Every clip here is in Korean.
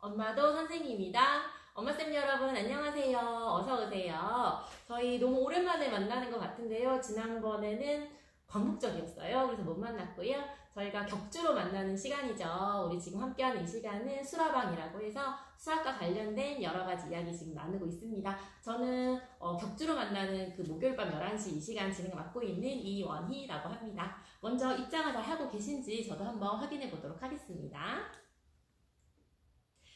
엄마도 선생님이다. 엄마쌤 여러분 안녕하세요. 어서오세요. 저희 너무 오랜만에 만나는 것 같은데요. 지난번에는 광복절이었어요. 그래서 못 만났고요. 저희가 격주로 만나는 시간이죠. 우리 지금 함께하는 이 시간은 수라방이라고 해서 수학과 관련된 여러 가지 이야기 지금 나누고 있습니다. 저는 격주로 만나는 그 목요일 밤 11시 이 시간 진행을 맡고 있는 이원희라고 합니다. 먼저 입장을 잘 하고 계신지 저도 한번 확인해 보도록 하겠습니다.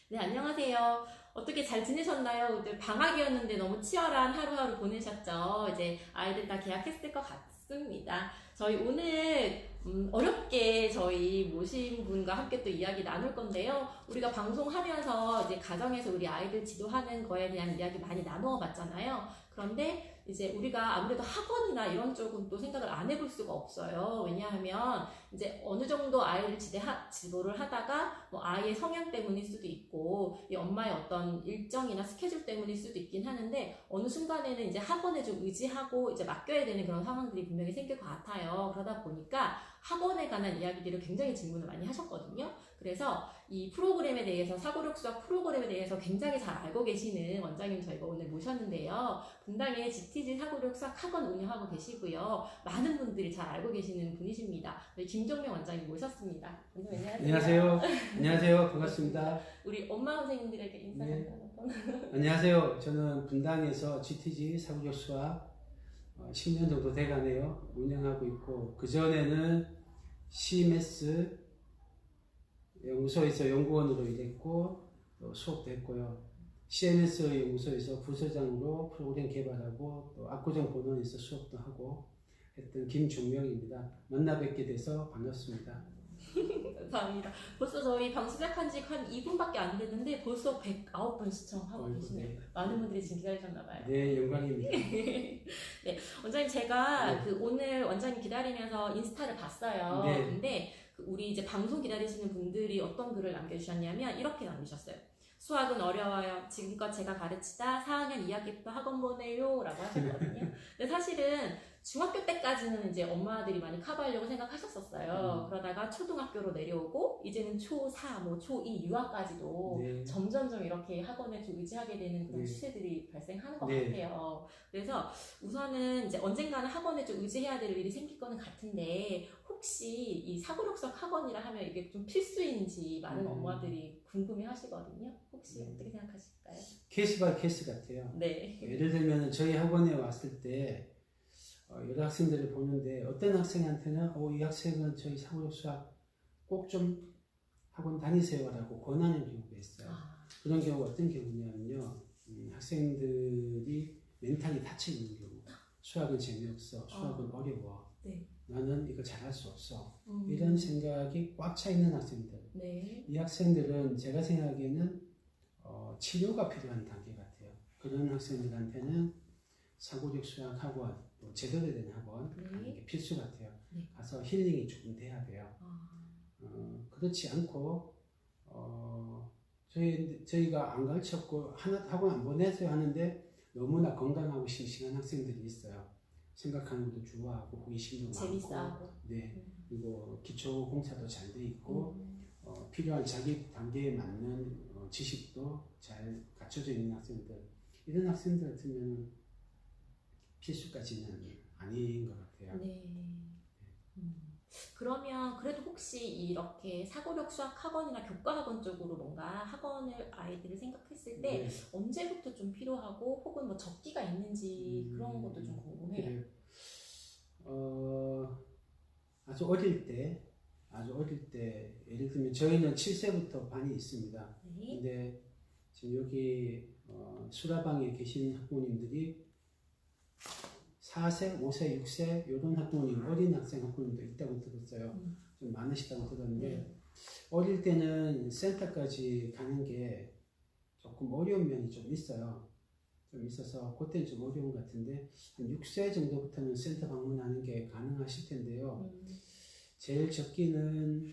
네, 안녕하세요. 어떻게 잘 지내셨나요? 이제 방학이었는데 너무 치열한 하루하루 보내셨죠? 이제 아이들 다 개학했을 것 같습니다. 저희 오늘 어렵게 저희 모신 분과 함께 또 이야기 나눌 건데요. 우리가 방송하면서 이제 가정에서 우리 아이들 지도하는 거에 대한 이야기 많이 나누어 봤잖아요. 그런데 이제 우리가 아무래도 학원이나 이런 쪽은 또 생각을 안 해볼 수가 없어요. 왜냐하면 이제 어느 정도 아이를 지도를 하다가 뭐 아이의 성향 때문일 수도 있고 이 엄마의 어떤 일정이나 스케줄 때문일 수도 있긴 하는데 어느 순간에는 이제 학원에 좀 의지하고 이제 맡겨야 되는 그런 상황들이 분명히 생길 것 같아요. 그러다 보니까 학원에 관한 이야기들을 굉장히 질문을 많이 하셨거든요. 그래서 이 프로그램에 대해서 사고력 수학 프로그램에 대해서 굉장히 잘 알고 계시는 원장님 저희가 오늘 모셨는데요. 분당에 GTG 사고력 수학 학원 운영하고 계시고요. 많은 분들이 잘 알고 계시는 분이십니다. 저희 김종명 원장님 모셨습니다. 원장님 안녕하세요. 안녕하세요. 안녕하세요. 반갑습니다. 우리 엄마 선생님들에게 인사 네. 한번. 안녕하세요. 저는 분당에서 GTG 사고력 수학 10년 정도 돼가네요. 운영하고 있고 그전에는 CMS 연구소에서 연구원으로 일했고 또 수업도 했고요. CMS 연구소에서 부서장으로 프로그램 개발하고 또 압구정 본원에서 수업도 하고 했던 김종명입니다. 만나 뵙게 돼서 반갑습니다. 감사합니다. 벌써 저희 방송 시작한 지 한 2분밖에 안 됐는데 벌써 109번 시청하고 계시네요. 네. 많은 분들이 지금 기다리셨나봐요. 네, 영광입니다. 네, 원장님 제가 네. 오늘 원장님 기다리면서 인스타를 봤어요. 네. 근데 우리 이제 방송 기다리시는 분들이 어떤 글을 남겨주셨냐면 이렇게 남기셨어요. 수학은 어려워요. 지금껏 제가 가르치다 4학년 2학기부터 학원 보내요 라고 하셨거든요. 근데 사실은 중학교 때까지는 이제 엄마들이 많이 커버하려고 생각하셨었어요. 그러다가 초등학교로 내려오고 이제는 초4, 뭐 초2 유아까지도 네. 점점점 이렇게 학원에 좀 의지하게 되는 그런 네. 추세들이 발생하는 것 네. 같아요. 그래서 우선은 이제 언젠가는 학원에 좀 의지해야 될 일이 생길 거는 같은데 혹시 이 사고력 수학 학원이라 하면 이게 좀 필수인지 많은 엄마들이 궁금해 하시거든요. 혹시 어떻게 생각하실까요? 케이스 바이 케이스 같아요. 네. 예를 들면 저희 학원에 왔을 때 여러 학생들을 보는데 어떤 학생한테는 이 학생은 저희 사고력 수학 꼭 좀 학원 다니세요라고 권하는 경우가 있어요. 그런 경우가 어떤 경우냐면요. 학생들이 멘탈이 닫혀 있는 경우. 수학은 재미없어. 수학은 어려워. 네. 나는 이거 잘할 수 없어. 이런 생각이 꽉 차 있는 학생들. 네. 이 학생들은 제가 생각하기에는 치료가 필요한 단계 같아요. 그런 학생들한테는 사고력 수학 학원, 또 제대로 된 학원 가는 게 필수 같아요. 네. 가서 힐링이 조금 돼야 돼요. 그렇지 않고 저희가 안 가르쳤고 학원 안 보내세요 하는데 너무나 건강하고 싱싱한 학생들이 있어요. 생각하는 것도 좋아하고 호기심도 재밌어하고. 많고, 네. 그리고 기초 공사도 잘 돼 있고 필요한 자기 단계에 맞는 지식도 잘 갖춰져 있는 학생들. 이런 학생들 같으면 필수까지는 아닌 것 같아요. 네. 그러면 그래도 혹시 이렇게 사고력 수학 학원이나 교과 학원 쪽으로 뭔가 학원을 아이들을 생각했을 때 네. 언제부터 좀 필요하고 혹은 뭐 적기가 있는지 그런 것도 좀 궁금해요. 아주 어릴 때 예를 들면 저희는 7세부터 반이 있습니다. 네. 근데 지금 여기 수라방에 계신 학부모님들이 4세, 5세, 6세 이런 학부모님, 어린 학생 학부모님도 있다고 들었어요. 좀 많으시다고 들었는데 어릴 때는 센터까지 가는 게 조금 어려운 면이 좀 있어요. 좀 있어서 그때는 좀 어려운 것 같은데 한 6세 정도부터는 센터 방문하는 게 가능하실 텐데요. 제일 적기는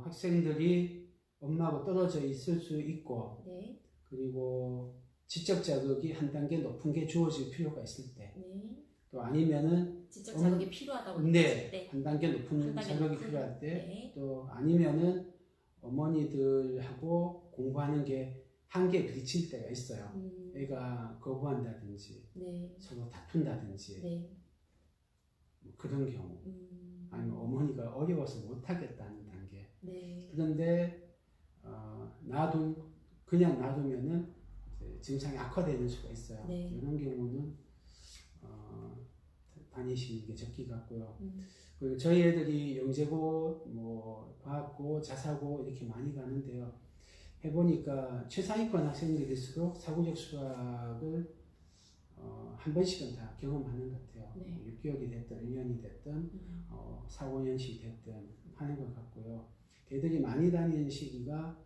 학생들이 엄마하고 떨어져 있을 수 있고 네. 그리고 지적 자극이 한 단계 높은 게 주어질 필요가 있을 때, 네. 또 또 아니면은 지적 자극이 필요하다고 네, 느꼈을 때, 한 단계 높은 한 단계 자극이 높은, 필요할 때, 네. 또 아니면은 어머니들하고 공부하는 게 한계에 부딪힐 때가 있어요. 애가 거부한다든지 네. 서로 다툰다든지 네. 뭐 그런 경우, 아니면 어머니가 어려워서 못하겠다는 단계. 네. 그런데 그냥 놔두면은 이제 증상이 악화되는 수가 있어요. 네. 이런 경우는 다니시는 게 적기 같고요. 그리고 저희 애들이 영재고, 뭐 과학고, 자사고 이렇게 많이 가는데요. 해보니까 최상위권 학생들일수록 사고적 수학을 한 번씩은 다 경험하는 것 같아요. 네. 6개월이 됐든 1년이 됐든 4, 5년씩 됐든 하는 것 같고요. 걔들이 많이 다니는 시기가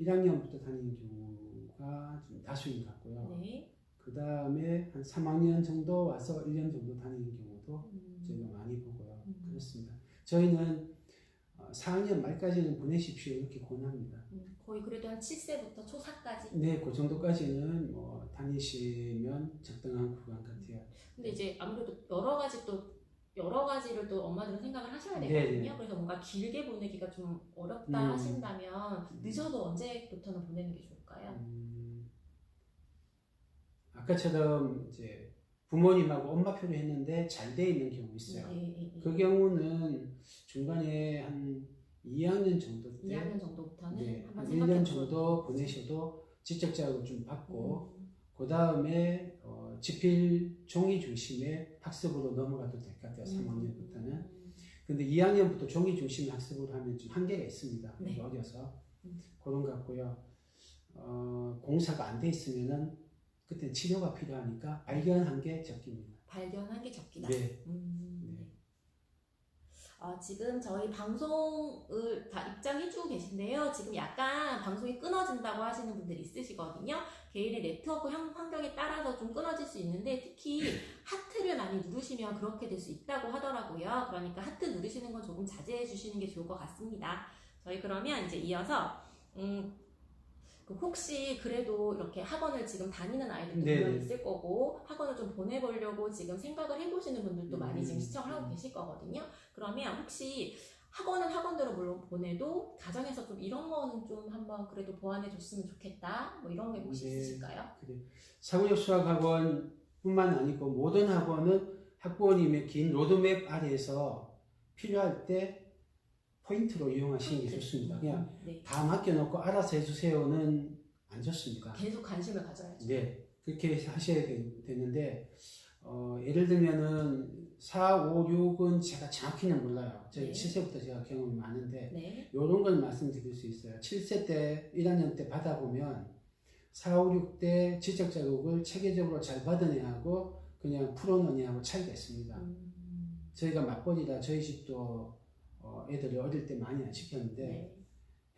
1학년부터 다니는 경우가 좀 다수인 것 같고요. 네. 그 다음에 한 3학년 정도 와서 1년 정도 다니는 경우도 저희가 많이 보고요. 그렇습니다. 저희는 4학년 말까지는 보내십시오 이렇게 권합니다. 거의 그래도 한 7세부터 초4까지? 네, 그 정도까지는 뭐 다니시면 적당한 구간 같아요. 근데 이제 아무래도 여러 가지를 또 엄마들은 생각을 하셔야 되거든요. 네네. 그래서 뭔가 길게 보내기가 좀 어렵다 하신다면 음. 늦어도 언제부터는 보내는 게 좋을까요? 아까처럼 이제 부모님하고 엄마표로 했는데 잘 돼 있는 경우 있어요. 네. 그 경우는 중간에 한 2학년 정도 때 2학년 정도부터는 네, 한번 한 생각해 1년 정도 보내셔도 지적 자극을 좀 받고 그 다음에 지필 종이 중심의 학습으로 넘어가도 될 것 같아요. 3학년부터는. 근데 2학년부터 종이 중심의 학습으로 하면 좀 한계가 있습니다. 네. 어려서 그런 것 같고요. 공사가 안 돼 있으면은 그때 치료가 필요하니까 발견한 게 적기입니다. 발견한 게 적기다. 네. 네. 지금 저희 방송을 다 입장해주고 계신데요. 지금 약간 방송이 끊어진다고 하시는 분들이 있으시거든요. 개인의 네트워크 환경에 따라서 좀 끊어질 수 있는데 특히 하트를 많이 누르시면 그렇게 될 수 있다고 하더라고요. 그러니까 하트 누르시는 건 조금 자제해 주시는 게 좋을 것 같습니다. 저희 그러면 이제 이어서 혹시 그래도 이렇게 학원을 지금 다니는 아이들도 분명 있을 거고 학원을 좀 보내보려고 지금 생각을 해보시는 분들도 많이 지금 시청을 하고 계실 거거든요. 그러면 혹시 학원은 학원대로 물론 보내도 가정에서 좀 이런 거는 좀 한번 그래도 보완해 줬으면 좋겠다 뭐 이런 게 혹시 있으실까요? 그래. 사고력 수학 학원뿐만 아니고 모든 학원은 학부모님의 긴 로드맵 아래에서 필요할 때 포인트로 이용하시는 게 좋습니다. 그냥 다 맡겨놓고 알아서 해주세요는 안 좋습니다. 계속 관심을 가져야죠. 네, 그렇게 하셔야 되는데 예를 들면은 4, 5, 6은 제가 정확히는 몰라요. 저희 7세부터 제가 경험이 많은데 이런 걸 말씀드릴 수 있어요. 7세 때 1학년 때 받아보면 4, 5, 6 때 지적 자극을 체계적으로 잘 받은 애하고 그냥 풀어놓은 애하고 차이가 있습니다. 저희가 맞벌이라 저희 집도 애들을 어릴 때 많이 안 시켰는데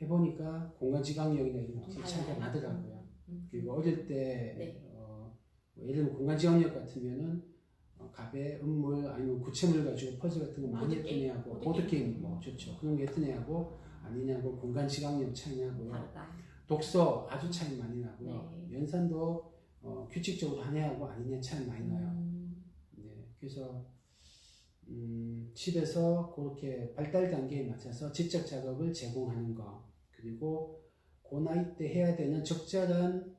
해보니까 공간지각력이나 이런 거 차이가 나더라고요. 그리고 어릴 때 예를 들면 공간지각력 같으면은 가배, 음물 아니면 구체물 가지고 퍼즐 같은 거 많이 했던 애하고 보드게임 뭐 좋죠. 그런 게 했던 애하고 아니냐고 공간지각력 차이 나고요. 독서 아주 차이 많이 나고요. 연산도 규칙적으로 하냐고 아니냐 차이 많이 나요. 네, 그래서 집에서 그렇게 발달 단계에 맞춰서 지적 자극을 제공하는 거, 그리고 그 나이 때 해야 되는 적절한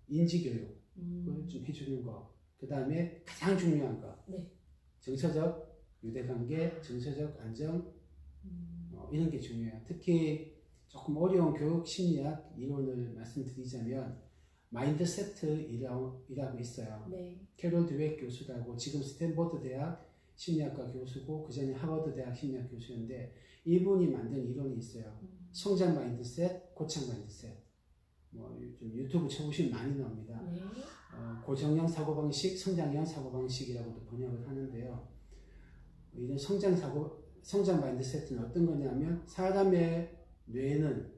인지 교육을 좀 해주는 거, 그 다음에 가장 중요한 거, 정서적 유대관계, 정서적 안정, 이런 게 중요해요. 특히 조금 어려운 교육 심리학 이론을 말씀드리자면 마인드세트이라고 있어요. 캐롤 드웨 교수라고 지금 스탠포드 대학 심리학과 교수고 그 전에 하버드 대학 심리학 교수였는데 이분이 만든 이론이 있어요. 성장 마인드셋, 고착 마인드셋. 뭐 요즘 유튜브 쳐보시면 많이 나옵니다. 고정형 사고방식, 성장형 사고방식이라고도 번역을 하는데요. 이런 성장 마인드셋은 어떤 거냐면 사람의 뇌는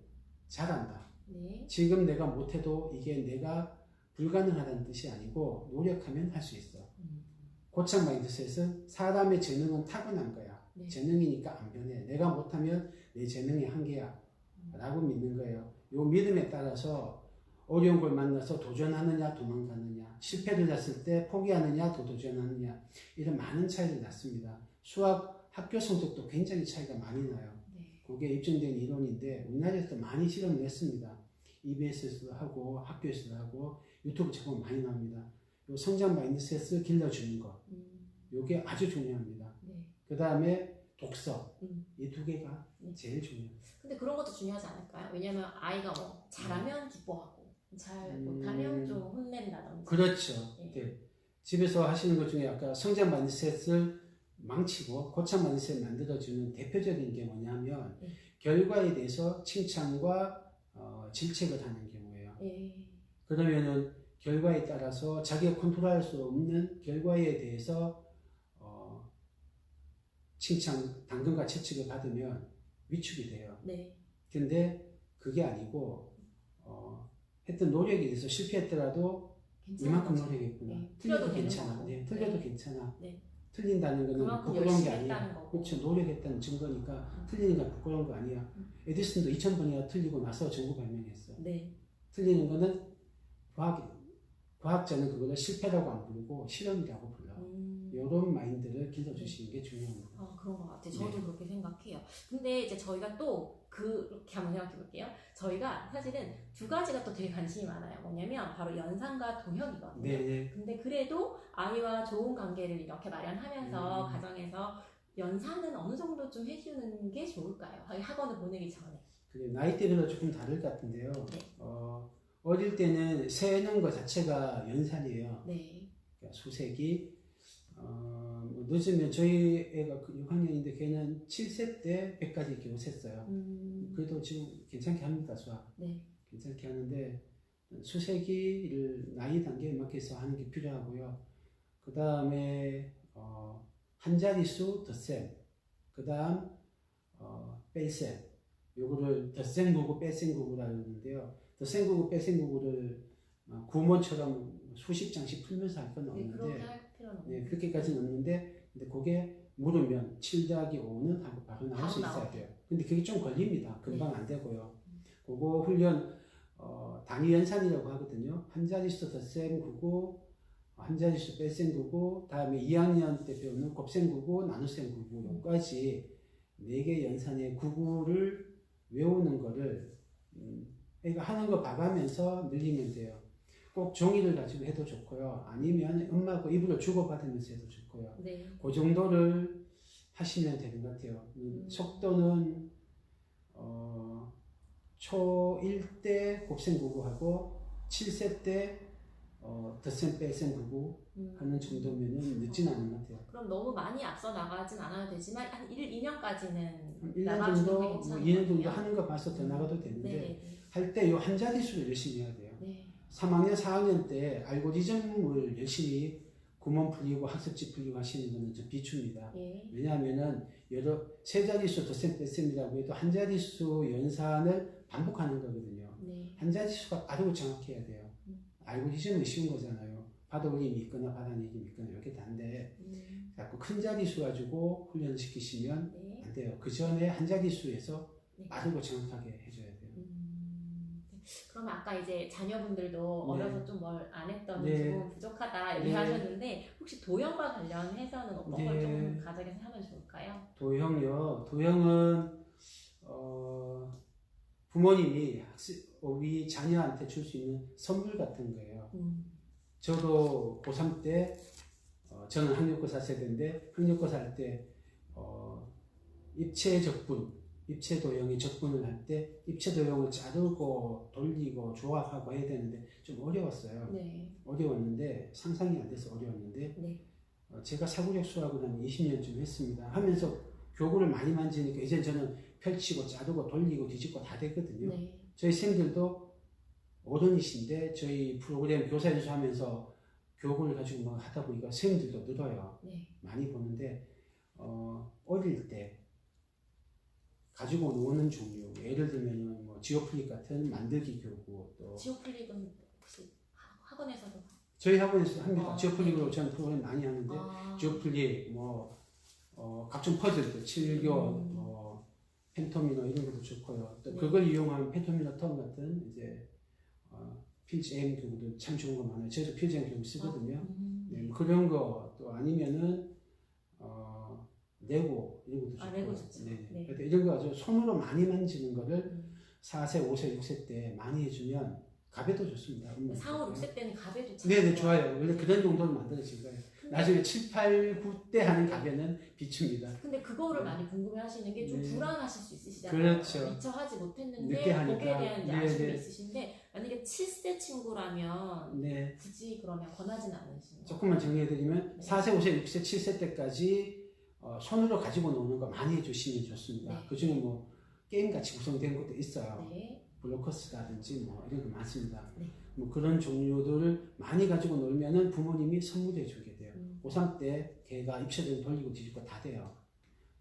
잘한다. 지금 내가 못해도 이게 내가 불가능하다는 뜻이 아니고 노력하면 할 수 있어. 고착 마인드셋은 사람의 재능은 타고난 거야. 재능이니까 안 변해. 내가 못하면 내 재능이 한계야. 라고 믿는 거예요. 이 믿음에 따라서 어려운 걸 만나서 도전하느냐 도망가느냐, 실패를 했을 때 포기하느냐 더 도전하느냐, 이런 많은 차이를 낳습니다. 수학 학교 성적도 굉장히 차이가 많이 나요. 네. 그게 입증된 이론인데 우리나라에서도 많이 실험을 했습니다. EBS에서도 하고 학교에서도 하고 유튜브 제법 많이 나옵니다. 요 성장 마인드셋을 길러주는 것, 요게 아주 중요합니다. 네. 그 다음에 독서, 이 두 개가 네. 제일 중요해요. 근데 그런 것도 중요하지 않을까요? 왜냐면 아이가 뭐 잘하면 기뻐하고 잘 못하면 좀 혼낸다든지. 그렇죠. 네. 네. 집에서 하시는 것 중에 아까 성장 마인드셋을 망치고 고착 마인드셋을 만들어주는 대표적인 게 뭐냐면 네. 결과에 대해서 칭찬과 질책을 하는 경우예요. 네. 그러면은 결과에 따라서 자기가 컨트롤할 수 없는 결과에 대해서 칭찬, 당근과 채찍을 받으면 위축이 돼요. 네. 근데 그게 아니고 했던 노력에 대해서 실패했더라도 이만큼 노력했구나. 네. 틀려도 되는 괜찮아. 거고. 네, 틀려도 네. 괜찮아. 네. 틀린다는 거는 그만큼 부끄러운 게 열심히 아니야. 했다는 거고. 그렇죠. 노력했다는 증거니까 틀리는 건 부끄러운 거 아니야. 에디슨도 2000번이나 틀리고 나서 전구 발명했어. 네. 틀리는 거는 과학자는 그거를 실패라고 안 부르고 실험이라고 불러. 이런 마인드를 길러주시는 게 중요합니다. 그런 것 같아요. 저도 네. 그렇게 생각해요. 근데 이제 저희가 또 그렇게 한번 생각해 볼게요. 저희가 사실은 두 가지가 또 되게 관심이 많아요. 뭐냐면 바로 연상과 도형이거든요. 네. 근데 그래도 아이와 좋은 관계를 이렇게 마련하면서 가정에서 연상은 어느 정도 좀 해주는 게 좋을까요? 학원을 보내기 전에. 그래, 나이대별로 조금 다를 것 같은데요. 네. 어릴 때는 세는 것 자체가 연산이에요. 네. 그러니까 수세기. 뭐 늦으면 저희 애가 6학년인데 걔는 7세 때 100까지 겨우 셌어요. 그래도 지금 괜찮게 합니다, 수학. 네. 괜찮게 하는데 수세기를 나이 단계에 맞게서 하는 게 필요하고요. 그 다음에 한 자릿수 덧셈, 그 다음 뺄셈, 요거를 덧셈 구구, 뺄셈 구구라고 하는데요. 덧셈 구구, 뺄셈 구구를 구몬처럼 수십 장씩 풀면서 할 건 네, 없는데, 그렇게 할 필요는 없는데. 네, 그렇게까지는 없는데, 근데 그게 물으면 7 더하기 5는 하고 바로 나올 수 있어야 돼요. 근데 그게 좀 걸립니다. 금방 안 되고요. 그거 훈련 단위 연산이라고 하거든요. 한 자릿수 덧셈 구구, 한 자릿수 뺄셈 구구, 다음에 2학년 때 배우는 곱셈 구구, 나눗셈 구구, 여기까지 4개 연산의 구구를 외우는 거를 그러니까 하는 거 봐가면서 늘리면 돼요. 꼭 종이를 가지고 해도 좋고요. 아니면 엄마하고 입으로 주고받으면서 해도 좋고요. 네. 그 정도를 하시면 되는 것 같아요. 속도는 초1 때 곱셈 구구하고 7세 때 덧셈 뺄셈 구구 하는 정도면은 늦진 않은 것 같아요. 그럼 너무 많이 앞서 나가진 않아도 되지만 한 2년까지는 1년 정도, 뭐 2년 정도 하는 거 봐서 더 나가도 되는데 네. 할 때 요 한 자릿수를 열심히 해야 돼요. 네. 3학년, 4학년 때 알고리즘을 열심히 구몬 풀리고 학습지 풀리고 하시는 거는 좀 비춥니다. 네. 왜냐하면은 세 자릿수 덧셈 뺄셈이라고 해도 한 자릿수 연산을 반복하는 거거든요. 네. 한 자릿수가 빠르고 정확해야 돼요. 알고리즘은 쉬운 거잖아요. 받아올림이 있거나 받아내림이 있거나 이렇게 다른데 자꾸 큰 자릿수 가지고 훈련을 시키시면 네. 안 돼요. 그 전에 한 자릿수에서 네. 빠르고 정확하게 해줘야 돼요. 그러면 아까 이제 자녀분들도 네. 어려서 좀 뭘 안 했던 네. 부분 부족하다 네. 얘기하셨는데 혹시 도형과 관련해서는 어떤 네. 걸 좀 가정에서 하면 좋을까요? 도형요. 도형은 부모님이 우리 자녀한테 줄 수 있는 선물 같은 거예요. 저도 고3 때 저는 학력고사 세대인데 학력고사 할 때 입체 적분, 입체 도형의 적분을 할 때 입체 도형을 자르고 돌리고 조합하고 해야 되는데 좀 어려웠어요. 네. 어려웠는데 상상이 안 돼서 어려웠는데 네. 제가 사고력 수학을 한 20년쯤 했습니다. 하면서 교구를 많이 만지니까 이제 저는 펼치고 자르고 돌리고 뒤집고 다 되거든요. 네. 저희 쌤들도 어른이신데 저희 프로그램 교사 연수하면서 교구를 가지고 막 하다 보니까 쌤들도 늘어요. 네. 많이 보는데 어릴 때 가지고 노는 종류, 예를 들면 뭐 지오플릭 같은 만들기 교구, 또 지오플릭은 혹시 학원에서도 저희 학원에서 합니다. 지오플릭으로 저는 프로그램 많이 하는데 아. 지오플릭 뭐 각종 퍼즐들, 7교, 펜토미너 이런 것도 좋고요. 또 네. 그걸 이용한 펜토미너 텀 같은 이제 필지M 교구도 참 좋은 거 많아요. 저도 필지M 교구 쓰거든요. 네, 뭐 그런 거 또 아니면은 레고 이런 것도 좋고. 레고 좋죠. 네. 네. 네. 이런 거 아주 손으로 많이 만지는 거를 4세, 5세, 6세 때 많이 해주면 가베도 좋습니다. 4, 5, 6세 때는 가베도 참 네네, 좋아요. 원래 그런 정도로 만들어진 거예요. 나중에 7, 8, 9 때 하는 가게는 비춥니다. 근데 그거를 네. 많이 궁금해 하시는 게 좀 네. 불안하실 수 있으시잖아요. 그렇죠. 미처 하지 못했는데 늦게 하니까. 거기에 대한 이제 네, 아쉬움이 네. 있으신데 만약에 7세 친구라면 네. 굳이 그러면 권하지는 않으시는 거예요. 조금만 정리해드리면 네. 4세, 5세, 6세, 7세 때까지 손으로 가지고 노는 거 많이 해주시면 좋습니다. 네. 그 중에 뭐 게임같이 구성된 것도 있어요. 네. 블로커스라든지 뭐 이런 거 많습니다. 네. 뭐 그런 종류들을 많이 가지고 놀면은 부모님이 선물해 주게 돼요. 고3 때 걔가 입체전 돌리고 뒤집고 다 돼요.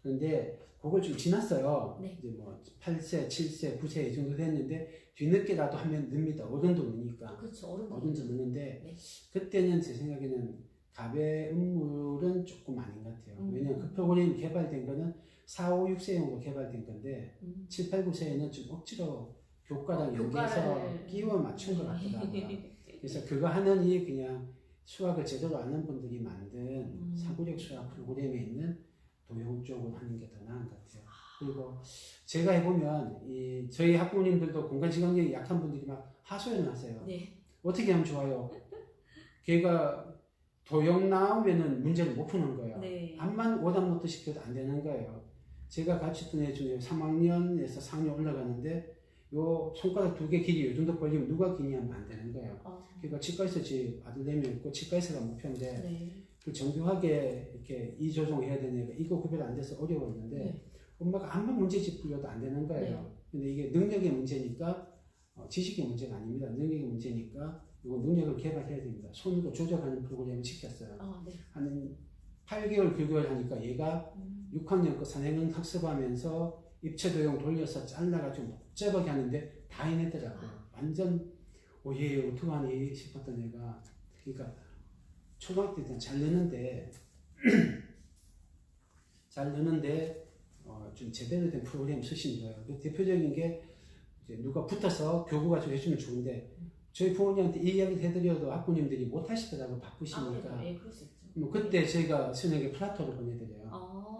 그런데 그걸 좀 지났어요. 네. 이제 뭐 8세, 7세, 9세 이 정도 됐는데 뒤늦게라도 하면 늡니다. 어른도 느니까. 그렇죠. 어른도 어른도 느는데 네. 그때는 제 생각에는 갑의 음물은 조금 아닌 것 같아요. 왜냐하면 그 프로그램이 개발된 거는 4, 5, 6세용으로 개발된 건데 7, 8, 9세에는 좀 억지로 교과랑 연계해서 교과를 끼워 맞춘 것 같더라고요. 그래서 그거 하느니 그냥 수학을 제대로 아는 분들이 만든 사고력 수학 프로그램에 있는 도형 쪽으로 하는 게 더 나은 것 같아요. 그리고 제가 해보면 저희 학부모님들도 공간지각력이 약한 분들이 막 하소연을 하세요. 네. 어떻게 하면 좋아요? 걔가 도형 나오면은 문제를 못 푸는 거예요. 네. 암만 오답노트 시켜도 안 되는 거예요. 제가 가르쳤던 애 중에 3학년에서 4학년 올라가는데 요 손가락 2개 길이 요 정도 벌리면 누가 기니 하면 안 되는 거예요. 그러니까 치과에서 제 아들 4명 있고 치과에서가 목표인데 네. 그 정교하게 이렇게 이 조정해야 되는 애가 이거 구별 안 돼서 어려웠는데 네. 엄마가 암만 문제집 풀려도 안 되는 거예요. 네. 근데 이게 능력의 문제니까 지식의 문제가 아닙니다. 능력의 문제니까 이거 능력을 개발해야 됩니다. 손으로 조작하는 프로그램을 시켰어요. 네. 한 8개월 교육을 하니까 얘가 6학년 거 선행은 학습하면서 입체 도형 돌려서 잘라가지고 복잡하게 하는데 다 해냈더라고요. 완전 얘 어떡하니 싶었던 애가. 그러니까 초등학교 때는 잘 느는데 좀 제대로 된 프로그램 쓰시는 거예요. 그 대표적인 게 이제 누가 붙어서 교구가 좀 해주면 좋은데 저희 부모님한테 이 이야기를 해드려도 학부모님들이 못 하시더라고요. 바쁘시니까. 네, 그럴 수 있죠. 뭐 그때 저희가 수능에 플라토를 보내드려요.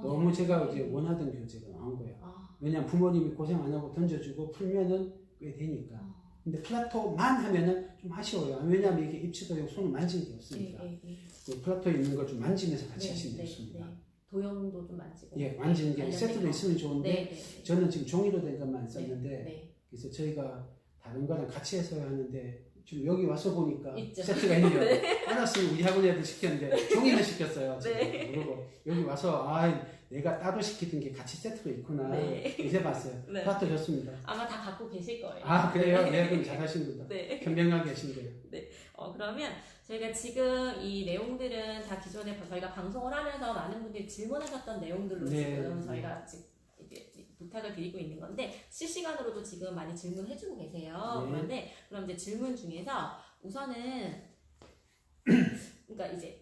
너무 제가 이제 원하던 교재가 나온 거예요. 왜냐면 부모님이 고생 안 하고 던져주고 풀면은 꽤 되니까. 근데 플라토만 하면은 좀 아쉬워요. 왜냐면 이게 입체도형 손을 만지는 게 없으니까. 그 플라토 있는 걸 좀 만지면서 같이 하시면 좋습니다. 도형도 좀 만지고. 예, 만지는 게 세트로 있으면 좋은데 저는 지금 종이로 된 것만 썼는데 그래서 저희가 다른 거랑 같이 해서 하는데 지금 여기 와서 보니까 있죠. 세트가 있네요. 알았으면 우리 학원 애들 시켰는데 종이는 시켰어요. 그리고 여기 와서 내가 따로 시키던 게 같이 세트로 있구나. 이제 봤어요. 플라토 좋습니다. 아마 다 갖고 계실 거예요. 그래요? 네, 그럼 잘하시는구나. 현명하게 하시는 거예요. 그러면 저희가 지금 이 내용들은 다 기존에 저희가 방송을 하면서 많은 분들이 질문하셨던 내용들로 지금 저희가 지금 이제 부탁을 드리고 있는 건데 실시간으로도 지금 많이 질문해주고 계세요. 그런데 그럼 이제 질문 중에서 우선은 그러니까 이제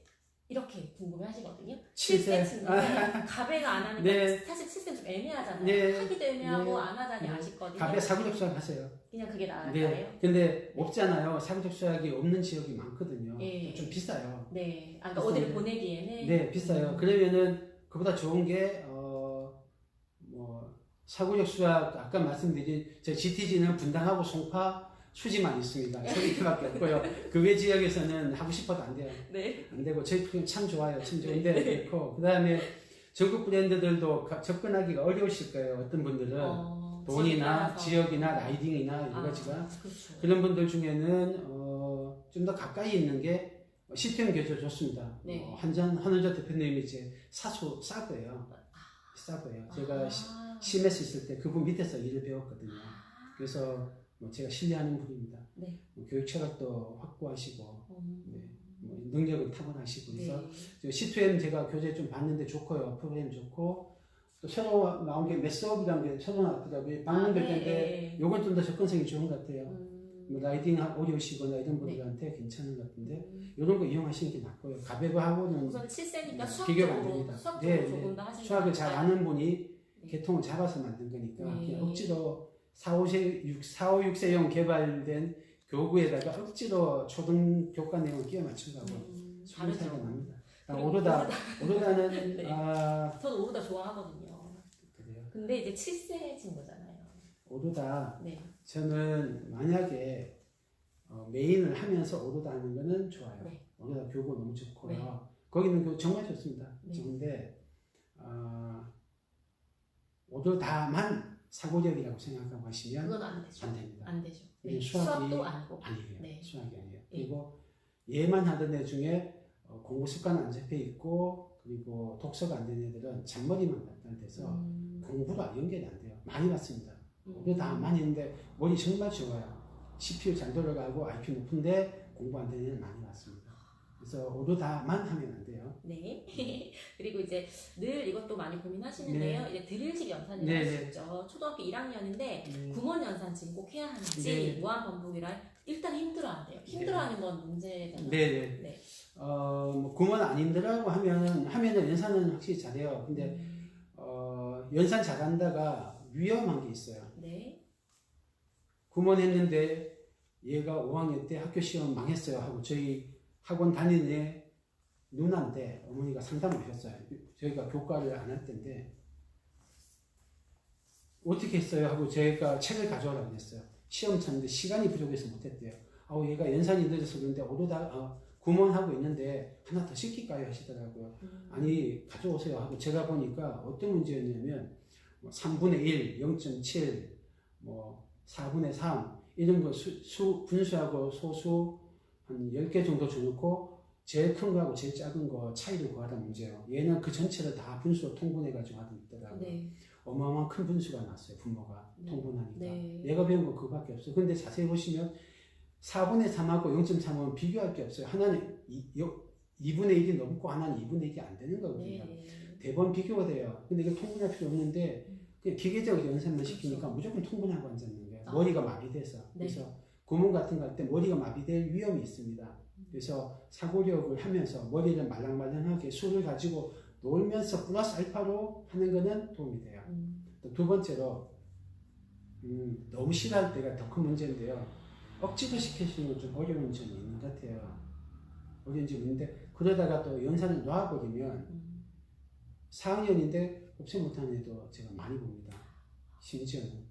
이렇게 궁금해하시거든요. 7세 친구인데 가베가 안 하니까 사실 7세는 좀 애매하잖아요. 하기도 애매하고 안 하자니 아쉽거든요. 가베 사고적 수학 하세요. 그냥 그게 나을까요? 근데 없잖아요. 사고적 수학이 없는 지역이 많거든요. 좀 비싸요. 그러니까 어디를 보내기에는 네, 비싸요. 그러면은 그보다 좋은 게 사고적 수학 아까 말씀드린 저 GTG는 분당하고 송파 수지만 있습니다. 저기밖에 없고요. 그 외 지역에서는 하고 싶어도 안 돼요. 안 되고 저희 프로그램 참 좋아요. 참 좋은데 그렇고 그 다음에 전국 브랜드들도 접근하기가 어려우실 거예요. 어떤 분들은 돈이나 지역이나 라이딩이나 여러 가지가 그렇죠. 그런 분들 중에는 좀 더 가까이 있는 게 시스템 교조 좋습니다. 한은저 대표님이 이제 싸고예요. 싸고예요. 제가 심에서 있을 때 그분 밑에서 일을 배웠거든요. 그래서 제가 신뢰하는 분입니다. 교육 철학도 확고하시고 능력은 타고나시고 그래서 C2M 제가 교재 좀 봤는데 좋고요. 프로그램 좋고 또 새로 나온 게 매스업이라는 게 새로 나왔더라고요. 방문될 텐데 요건 좀 더 접근성이 좋은 것 같아요. 라이딩 어려우시거나 이런 분들한테 괜찮은 것 같은데 이런 거 이용하시는 게 낫고요. 가베하고는 우선 7세니까 비교가 안 됩니다. 수학적으로 조금 더 하시는 수학을 잘 아는 분이 계통을 잡아서 만든 거니까 그냥 억지로 4, 5, 6세용 개발된 교구에다가 억지로 초등 교과 내용을 끼워 맞춘 거하고 수준 차이가 납니다. 오로다는 네. 아, 저는 오로다 좋아하거든요. 그래요. 근데 이제 7세 친구잖아요. 오로다 네. 저는 만약에 메인을 하면서 오로다 하는 거는 좋아요. 네. 오로다 교구 너무 좋고요. 네. 거기는 정말 좋습니다. 네. 좋은데 오로다만 사고력이라고 생각하고 하시면 그건 안 되죠. 안 됩니다. 안 되죠. 이게 네. 수학이 수학도 아니고. 아니에요. 네. 수학이 아니에요. 네. 그리고 얘만 하던 애 중에 공부 습관 안 잡혀 있고 그리고 독서가 안 되는 애들은 잔머리만 발달돼서 공부가 연결이 안 돼요. 많이 봤습니다. 오로다 많이 했는데 머리 정말 좋아요. CPU 잘 돌아가고 IQ 높은데 공부 안 되는 애는 많이 봤습니다. 그래서 오로다만 하면 안 돼요. 네. 그리고 이제 늘 이것도 많이 고민하시는데요. 이제 들일식 연산이라고 네, 할 네. 수 있죠. 초등학교 1학년인데 구몬 연산 지금 꼭 해야 하는지 네. 무한 반복이라 일단 힘들어한대요. 힘들어하는 건 문제잖아요. 네네. 네. 뭐 구몬 안 힘들어하고 하면은 연산은 확실히 잘해요. 근데 연산 잘한다가 위험한 게 있어요. 네. 구몬 했는데 얘가 5학년 때 학교 시험 망했어요 하고 저희 학원 다니는 애 누나인데 어머니가 상담을 하셨어요. 저희가 교과를 안 할 때인데 어떻게 했어요 하고 저희가 책을 가져오라고 했어요. 시험 쳤는데 시간이 부족해서 못했대요. 얘가 연산이 늦어서 그런데 오로다 구몬하고 있는데 하나 더 시킬까요 하시더라고요. 아니 가져오세요 하고 제가 보니까 어떤 문제였냐면 3분의 1, 0.7, 뭐 4분의 3 이런 거 분수하고 소수 한 10개 정도 줘놓고 제일 큰 거하고 제일 작은 거 차이를 구하다 문제예요. 얘는 그 전체를 다 분수로 통분해가지고 하던 있더라고요. 네. 어마어마한 큰 분수가 났어요. 부모가 통분하니까. 네. 얘가 배운 건 그거밖에 없어요. 근데 자세히 보시면 4분의 3하고 0.3은 비교할 게 없어요. 하나는 2분의 1이 넘고 하나는 2분의 1이 안 되는 거거든요. 네. 대번 비교가 돼요. 근데 이거 통분할 필요 없는데 그냥 기계적으로 연산만 시키니까 무조건 통분하고 앉았는 거예요. 머리가 마비돼서. 네. 그래서 구몬 같은 거 할 때 머리가 마비될 위험이 있습니다. 그래서 사고력을 하면서 머리를 말랑말랑하게 수를 가지고 놀면서 플러스 알파로 하는 거는 도움이 돼요. 또 두 번째로 너무 싫어할 때가 더 큰 문제인데요. 억지로 시키시는 건 좀 어려운 점이 있는 것 같아요. 어려운 점이 있는데 그러다가 또 연산을 놔버리면 4학년인데 곱셈 못하는 애도 제가 많이 봅니다. 심지어는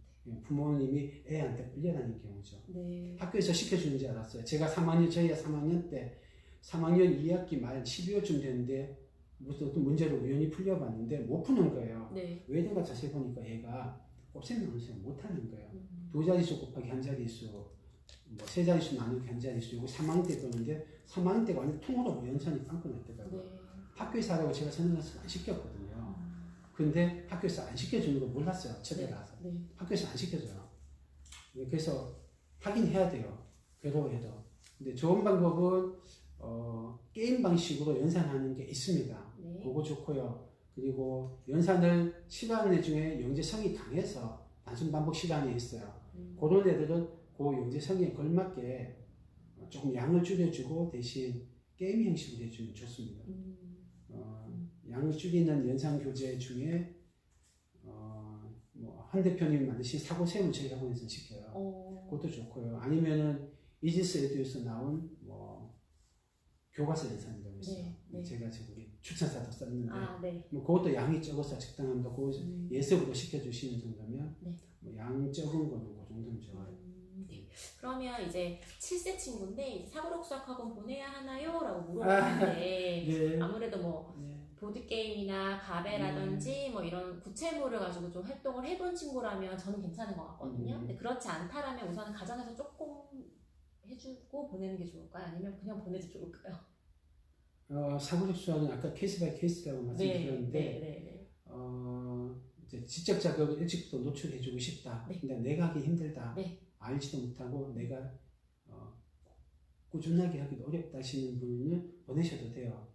부모님이 애한테 불려다니는 경우죠. 네. 학교에서 시켜주는 줄 알았어요. 제가 저희가 3학년 때 3학년 2학기 말 12월쯤 됐는데 무슨 어떤 문제를 우연히 풀려봤는데 못 푸는 거예요. 네. 왜냐가 자세히 보니까 얘가 곱셈 나누기 못하는 거예요. 두 자릿수 곱하기 한 자릿수, 뭐 세 자릿수 나누기 한 자릿수, 이거 3학년 때 거는데 3학년 때가 완전 통으로 연산이 빵꾸났더라고요. 네. 학교에서 하라고 제가 선생님한테 안 시켰거든요. 근데 학교에서 안 시켜주는 거 몰랐어요. 집에 가서. 네. 학교에서 안 시켜줘요. 그래서 하긴 해야 돼요. 괴로워해도. 근데 좋은 방법은 게임 방식으로 연산하는 게 있습니다. 네. 그거 좋고요. 그리고 연산을 싫어하는 애 중에 영재성이 강해서 단순 반복 시간이 있어요. 그런 애들은 그 영재성에 걸맞게 조금 양을 줄여주고 대신 게임 형식으로 해주면 좋습니다. 양을 줄이는 연산 교재 중에 뭐 한 대표님 만드신 사고 세움을 저희가 학원에서 시켜요. 그것도 좋고요. 아니면은 이지스 에듀에서 나온 뭐 교과서 연산이라고 있어요. 네. 제가 저기 추천사도 썼는데 네. 뭐 그것도 양이 적어서 적당합니다. 그거 예습으로 시켜주시는 정도면 네. 뭐 양 적은 거는 그 정도면 좋아요. 네. 그러면 이제 7세 친구인데 사고력 수학 학원 보내야 하나요? 라고 물어보는데 네. 아무래도 뭐 보드게임이나 가베라든지 뭐 이런 구체물을 가지고 좀 활동을 해본 친구라면 저는 괜찮은 것 같거든요. 근데 그렇지 않다라면 우선은 가정에서 조금 해주고 보내는 게 좋을까요? 아니면 그냥 보내도 좋을까요? 사고력 수학은 아까 케이스 바이 케이스라고 말씀드렸는데 이제 지적 자극을 일찍부터 노출해주고 싶다. 네. 근데 내가 하기 힘들다. 네. 알지도 못하고 내가 꾸준하게 하기도 어렵다 하시는 분은 보내셔도 돼요.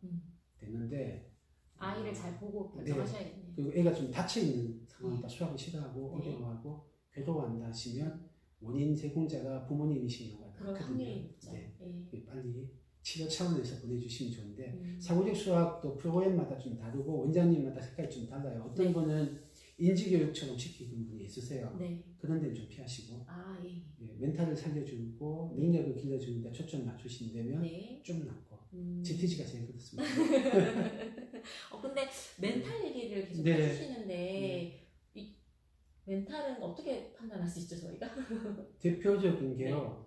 되는데 아이를 잘 보고 결정하셔야겠네요. 그리고 애가 좀 닫혀있는 상황이다. 네. 수학을 싫어하고 네. 어려워하고 괴로워한다 하시면 원인 제공자가 부모님이신 경우가 그런 많거든요. 확률이 있죠. 네. 빨리 치료 차원에서 보내주시면 좋은데 사고력 수학도 프로그램마다 좀 다르고 원장님마다 색깔이 좀 달라요. 어떤 네. 거는 인지교육처럼 시키는 분이 있으세요. 네. 그런 데는 좀 피하시고 아, 예. 예, 멘탈을 살려주고 능력을 길러주는 데 초점 맞추신다면 네. 좀 낫고 GTG가 제일 그렇습니다. 근데 멘탈 얘기를 계속 네. 해주시는데 이 멘탈은 어떻게 판단할 수 있죠, 저희가? 대표적인 게요.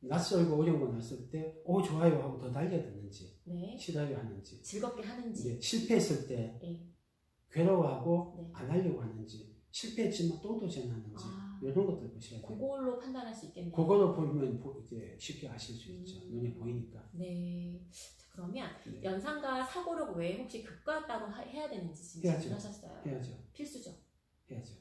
낯설고 어려운 거 났을 때 좋아요 하고 더 달려드는지 네. 싫어요 하는지 즐겁게 하는지. 네, 실패했을 때 네. 괴로워하고 네. 안 하려고 하는지 실패했지만 또 도전하는지 이런 것들 보셔야 돼요. 그걸로 판단할 수 있겠네요. 그걸로 보면 이제 쉽게 아실 수 있죠. 눈에 보이니까. 네. 자, 그러면 네. 연상과 사고력 외에 혹시 교과 따로 해야 되는지 지금 해야죠. 질문하셨어요. 해야죠. 필수죠. 해야죠.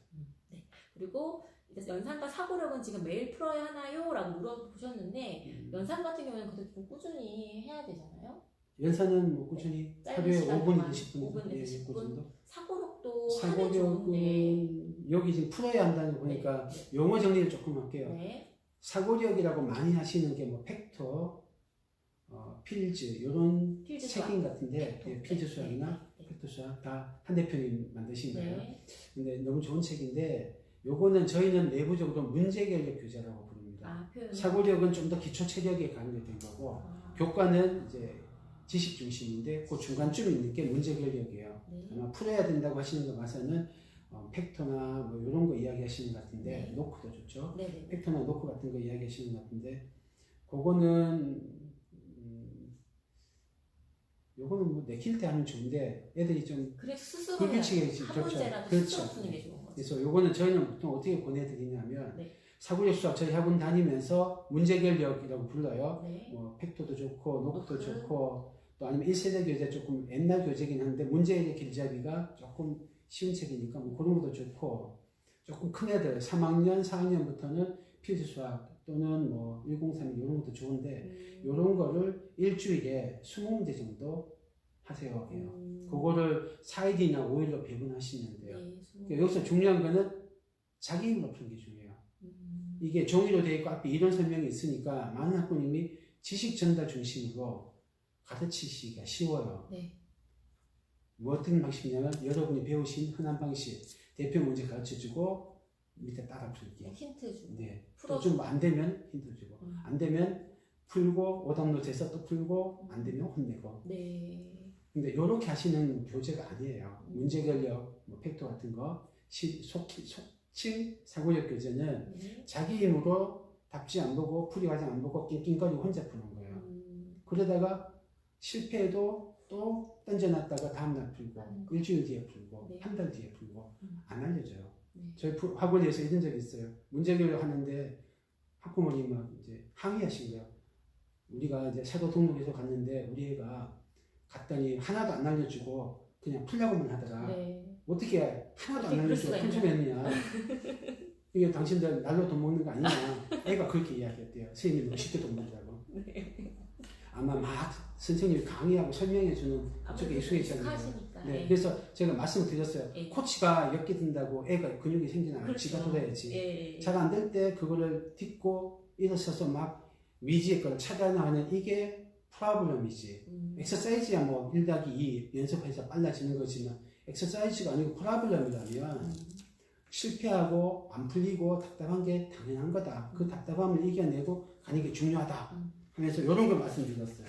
네. 그리고 이제 연상과 사고력은 지금 매일 풀어야 하나요? 라고 물어보셨는데 연상 같은 경우에는 그래도 좀 꾸준히 해야 되잖아요. 연산은 뭐 꾸준히 하루에 5분이든 10분, 5분에서 예, 10분. 그 정도. 사고력도 하면 좋은데. 사고력은 여기 지금 풀어야 한다는 거 보니까 네. 용어 정리를 조금 할게요. 네. 사고력이라고 많이 하시는 게 뭐 팩터, 필즈 이런 필즈 책임 같은데 팩터. 예, 필즈 수학이나 네. 팩터 수학 다 한 대표님 만드신 거예요. 네. 근데 너무 좋은 책인데 요거는 저희는 내부적으로 문제결력 교재라고 부릅니다. 아, 표현. 사고력은 좀 더 기초 체력에 관련된 거고 교과는 이제 지식 중심인데 그 중간쯤에 있는 게 문제결력이에요. 네. 아마 풀어야 된다고 하시는 거 봐서는 팩터나 뭐 이런 거 이야기하시는 것 같은데 네. 노크도 좋죠. 네네. 팩터나 노크 같은 거 이야기하시는 것 같은데 그거는 요거는 뭐 내킬 때 하면 좋은데 애들이 좀 그래 스스로 불규칙해 한 좋죠. 문제라도 그렇죠. 스스로 푸는 게 좋은 거죠. 그래서 요거는 저희는 보통 어떻게 보내드리냐면 네. 사고력 수학 저희 학원 다니면서 문제결력이라고 불러요. 네. 뭐 팩토도 좋고 노크도 노크. 좋고 또 아니면 1세대 교재 조금 옛날 교재긴 한데 문제의 길잡이가 조금 쉬운 책이니까 뭐 그런 것도 좋고 조금 큰 애들 3학년, 4학년부터는 필수 수학 또는 뭐 1031 이런 것도 좋은데 이런 거를 일주일에 20문제 정도 하세요. 그거를 4일이나 5일로 배분하시면 돼요. 그러니까 여기서 중요한 거는 자기 힘으로 푸는 게 중요해요. 이게 종이로 되어 있고 앞에 이론 설명이 있으니까 많은 학부님이 지식 전달 중심으로 가르치기가 쉬워요. 네. 뭐 어떤 방식이냐면 여러분이 배우신 흔한 방식 대표 문제 가르쳐주고 밑에 따라 풀기. 힌트 주고. 네. 풀어주고. 좀 안 되면 힌트 주고 안 되면 풀고 오답노트에서 또 풀고 안 되면 혼내고. 네. 근데 이렇게 하시는 교재가 아니에요. 문제결력, 뭐 팩토 같은 거, 속칭 사고력 교재는 자기 힘으로 답지 안 보고 풀이 과정 안 보고 낑낑거리고 혼자 푸는 거예요. 그러다가 실패해도 또 던져놨다가 다음날 풀고 일주일 뒤에 풀고 네. 한 달 뒤에 풀고 안 알려줘요. 네. 저희 학원에서 이런 적이 있어요. 문제결력 하는데 학부모님이 막 이제 항의하신 거예요. 우리가 이제 새로 등록해서 갔는데 우리 애가 갔더니 하나도 안 알려주고 그냥 풀려고만 하더라. 네. 어떻게 하나도 안 어떻게 알려주고 풀 줄 했냐. 이게 당신들 날로 돈 먹는 거 아니냐. 애가 그렇게 이야기했대요. 선생님이 쉽게 돈 벌자고. 네. 아마 막 선생님이 강의하고 설명해주는 그쪽에 익숙해졌는데. 네, 그래서 제가 말씀을 드렸어요. 예. 코치가 몇 개 든다고 애가 근육이 생기나 그렇죠. 지가 돌아야지. 예. 잘 안 될 때 그거를 딛고 일어서서 막 위지의 걸 찾아나가는 이게 프로블럼이지. 엑서사이즈야 뭐 1+2 연습해서 빨라지는 거지만 엑서사이즈가 아니고 프로블럼이라면 실패하고 안 풀리고 답답한 게 당연한 거다. 그 답답함을 이겨내고 가는 게 중요하다. 하면서 이런 걸 말씀드렸어요.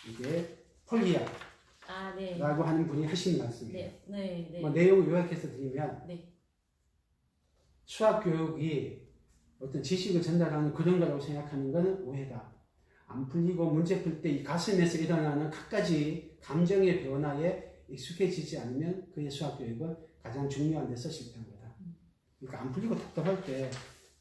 이게 폴리아라고 아, 네. 하는 분이 하신 말씀이에요. 네. 네. 네. 뭐 내용을 요약해서 드리면 네. 수학 교육이 어떤 지식을 전달하는 그런 거라고 생각하는 것은 오해다. 안 풀리고 문제 풀 때 이 가슴에서 일어나는 갖가지 감정의 변화에 익숙해지지 않으면 그의 수학 교육은 가장 중요한 데서 실패한 거다. 그러니까 안 풀리고 답답할 때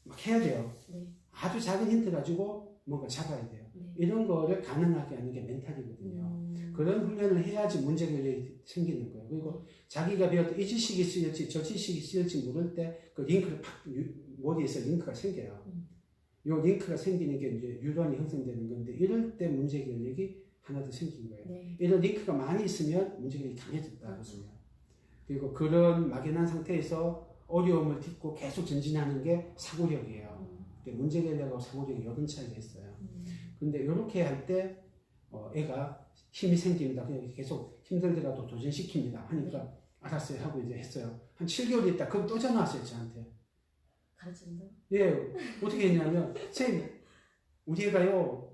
막 해야 돼요. 네. 아주 작은 힌트 가지고 뭔가 잡아야 돼요. 네. 이런 거를 가능하게 하는 게 멘탈이거든요. 그런 훈련을 해야지 문제 결력이 생기는 거예요. 그리고 자기가 배웠던 이 지식이 쓰일지 저 지식이 쓰일지 모를 때 그 링크를 팍 머리에서 링크가 생겨요. 요 링크가 생기는 게 이제 뉴런이 형성되는 건데 이럴 때 문제 결력이 하나 더 생긴 거예요. 네. 이런 링크가 많이 있으면 문제 결력이 강해졌다 하거든요. 그리고 그런 막연한 상태에서 어려움을 딛고 계속 전진하는 게 사고력이에요. 문제 결력하고 사고력이 여든 차이가 있어요. 근데 이렇게 할 때 애가 힘이 생깁니다. 그냥 계속 힘들더라도 도전시킵니다. 하니까 알았어요 하고 이제 했어요. 한 7개월 있다 그럼 또 전화 왔어요 저한테. 가르치는데? 예, 어떻게 했냐면 쌤 우리 애가요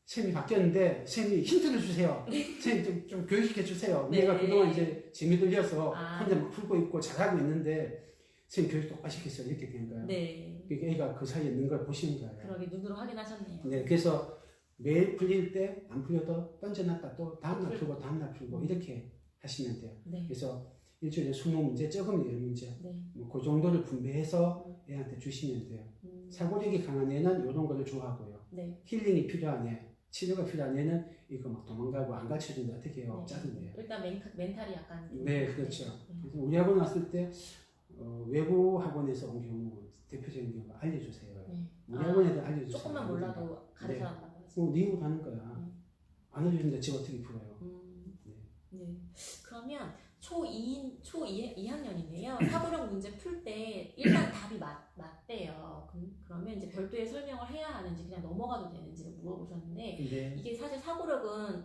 쌤이 바뀌었는데 쌤이 힌트를 주세요. 쌤 좀 교육시켜 주세요. 우리 애가 그동안 이제 재미 들려서 혼자 막 풀고 있고 잘하고 있는데 쌤 교육 똑바로 시켰어요. 이렇게 된 거예요. 네. 그러니까 애가 그 사이에 있는 걸 보시는 거예요. 그러게 눈으로 확인하셨네요. 네, 그래서 매일 풀릴 때 안 풀려도 던져놨다 또 다음날 풀고 다음날 풀고 이렇게 하시면 돼요. 네. 그래서 일주일에 20문제, 적으면 10문제 네. 그 정도를 분배해서 애한테 주시면 돼요. 사고력이 강한 애는 이런 거를 좋아하고요. 네. 힐링이 필요한 애, 치료가 필요한 애는 이거 막 도망가고 안 가르쳐주는데 어떻게 해요? 네. 짜증내요. 일단 멘탈이 약간 네, 그렇죠. 네. 그래서 우리 학원 왔을 때 외부 학원에서 온 경우 대표적인 경우 알려주세요. 네. 우리 학원에도 알려주세요. 조금만 몰라도 가르쳐달라고 하죠. 니고 가는 거야. 안 알려주는데 지금 어떻게 풀어요? 네. 그러면 초2학년인데요. 사고력 문제 풀 때 일단 답이 맞대요. 그러면 이제 별도의 설명을 해야 하는지 그냥 넘어가도 되는지를 물어보셨는데 네. 이게 사실 사고력은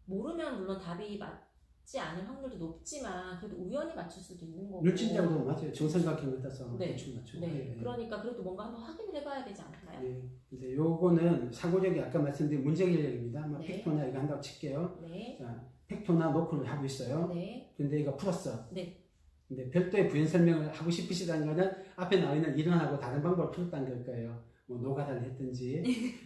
모르면 물론 답이 맞지 않을 확률도 높지만 그래도 우연히 맞출 수도 있는 거고. 물질적으로 맞아요. 정삼각형을 따서 네. 대충 맞추고. 네. 네. 그러니까 그래도 뭔가 한번 확인을 해봐야 되지 않을까요? 네. 근데 요거는 사고력이 아까 말씀드린 문제 기억력입니다. 막 네. 팩토나 이거 한다고 칠게요. 네. 자, 팩토나 노크를 하고 있어요. 네. 근데 이거 풀었어. 네. 근데 별도의 부연 설명을 하고 싶으시다는 거는 앞에 나와 있는 이론하고 다른 방법을 풀었다는 걸 거예요. 뭐 노가다를 했든지.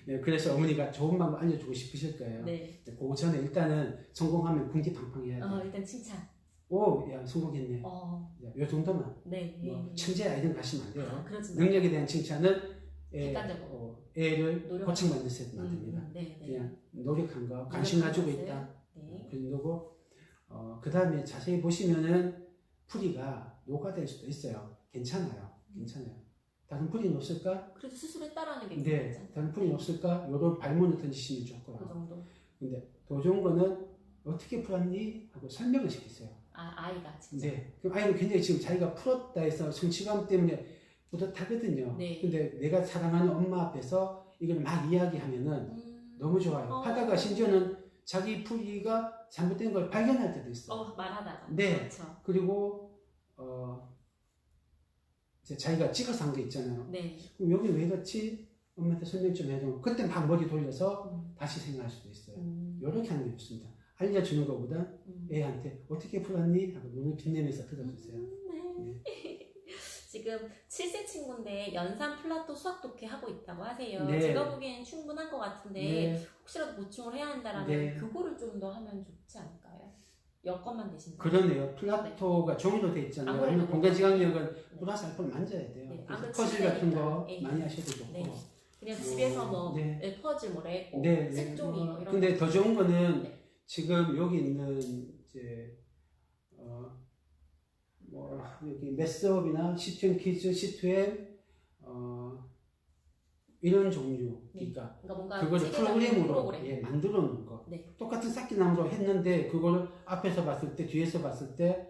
네, 그래서 어머니가 좋은 방법 알려주고 싶으실 거예요. 네. 그 전에 일단은 성공하면 궁지팡팡해야 돼요. 일단 칭찬. 오, 야 성공했네. 요 정도만. 네. 뭐 천재 아이들 가시면 안 돼요. 그렇지. 능력에 대한 칭찬은 객관적으로. 애를 고청 만드셔도 안 됩니다. 네. 그냥 노력한 거, 관심 가지고 있다. 네. 그 정도고, 그 다음에 자세히 보시면은 풀이가 노가될 수도 있어요. 괜찮아요. 다른 풀이는 없을까? 그래도 스스로 했다라는 게 네. 괜찮죠. 다른 풀이는 없을까? 요런 발문을 던지시면 그 좋고요. 정도. 근데 더 좋은 거는 어떻게 풀었니? 하고 설명을 시키세요. 아이가 진짜. 네. 그럼 아이는 굉장히 지금 자기가 풀었다 해서 성취감 때문에 뿌듯하거든요. 네. 근데 내가 사랑하는 엄마 앞에서 이걸 막 이야기하면은 너무 좋아요. 하다가 심지어는 자기 풀이가 잘못된 걸 발견할 때도 있어. 말하다가. 네. 그렇죠. 그리고 이제 자기가 찍어서 한 게 있잖아요. 네. 그럼 여기 왜 이렇지? 엄마한테 설명 좀 해줘. 그때 막 머리 돌려서 다시 생각할 수도 있어요. 이렇게 하는 게 좋습니다. 알려주는 것보다 애한테 어떻게 풀었니? 하고 눈을 빛내면서 들어주세요. 네. 지금 7세 친구인데 연산 플라토 수학 독해 하고 있다고 하세요. 네. 제가 보기엔 충분한 것 같은데 네. 혹시라도 보충을 해야 한다라면 네. 그거를 좀 더 하면 좋지 않을까요? 여건만 되신다. 그러네요. 플라토가 종이로 돼 있잖아요. 아니면 공간지각력은 플러스 알파를 만져야 돼요. 네. 그래서 퍼즐 같은 거 네. 많이 하셔도 좋고. 네. 그냥 집에서 뭐 네. 퍼즐 뭐 레고, 네. 색종이 뭐 이런 근데 거. 더 좋은 거는 네. 지금 여기 있는 이제 뭐 여기 매스업이나 C2M 퀴즈, C2M 이런 종류, 네. 그러니까 뭔가 그거를 프로그램으로 프로그램. 예, 만들어 놓은 거. 네. 똑같은 쌓기나무로 했는데 그거를 앞에서 봤을 때, 뒤에서 봤을 때,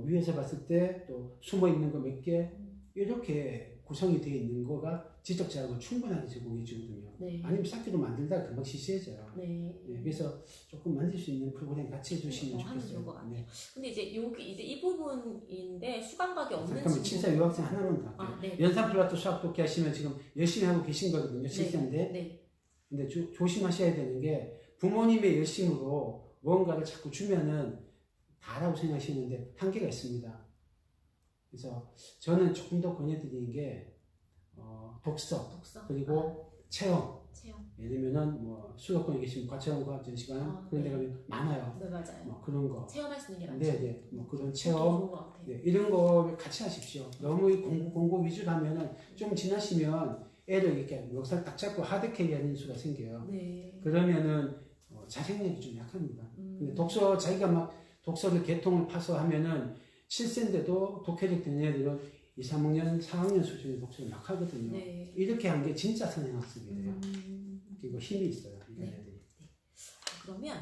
위에서 봤을 때 또 숨어 있는 거 몇 개 이렇게 구성이 되어 있는 거가 지적 자료가 충분하게 제공해 주거든요. 네. 아니면 쌓기로 만들다가 금방 시시해져요. 네. 네, 그래서 조금 만들 수 있는 프로그램 같이 해주시면 하면 좋을 좋겠어요. 것 같아요. 네. 근데 이제 여기 이제 이 부분인데 수강각이 없는 잠깐만, 친구. 7사 유학생 하나만 더 할게요. 네. 연산 플라토 수학 독해 하시면 지금 열심히 하고 계신 거거든요. 7세인데. 네. 근데 조심하셔야 되는 게 부모님의 열심으로 무언가를 자꾸 주면은 다라고 생각하시는데 한계가 있습니다. 그래서 저는 조금 더 권해드리는 게 독서. 그리고 체험. 예를 들면은 뭐 수도권에 계시면 과체험 과학전 시간 그런 데 가면 많아요. 네, 맞아요. 뭐 그런 거. 체험할 수 있는 게 많죠. 네. 뭐 그런 체험. 네, 이런 거 같이 하십시오. 너무 공부 위주로 하면은 좀 지나시면 애를 이렇게 멱살 딱 잡고 하드캐리 하는 수가 생겨요. 네. 그러면은 자생력이 좀 약합니다. 근데 자기가 막 독서를 개통을 파서 하면은 7세인데도 독해력 되는 애들은 2, 3학년, 4학년 수준의 독서를 막 하거든요. 네. 이렇게 한 게 진짜 선행학습이에요. 그리고 힘이 있어요. 이 애들이. 그러면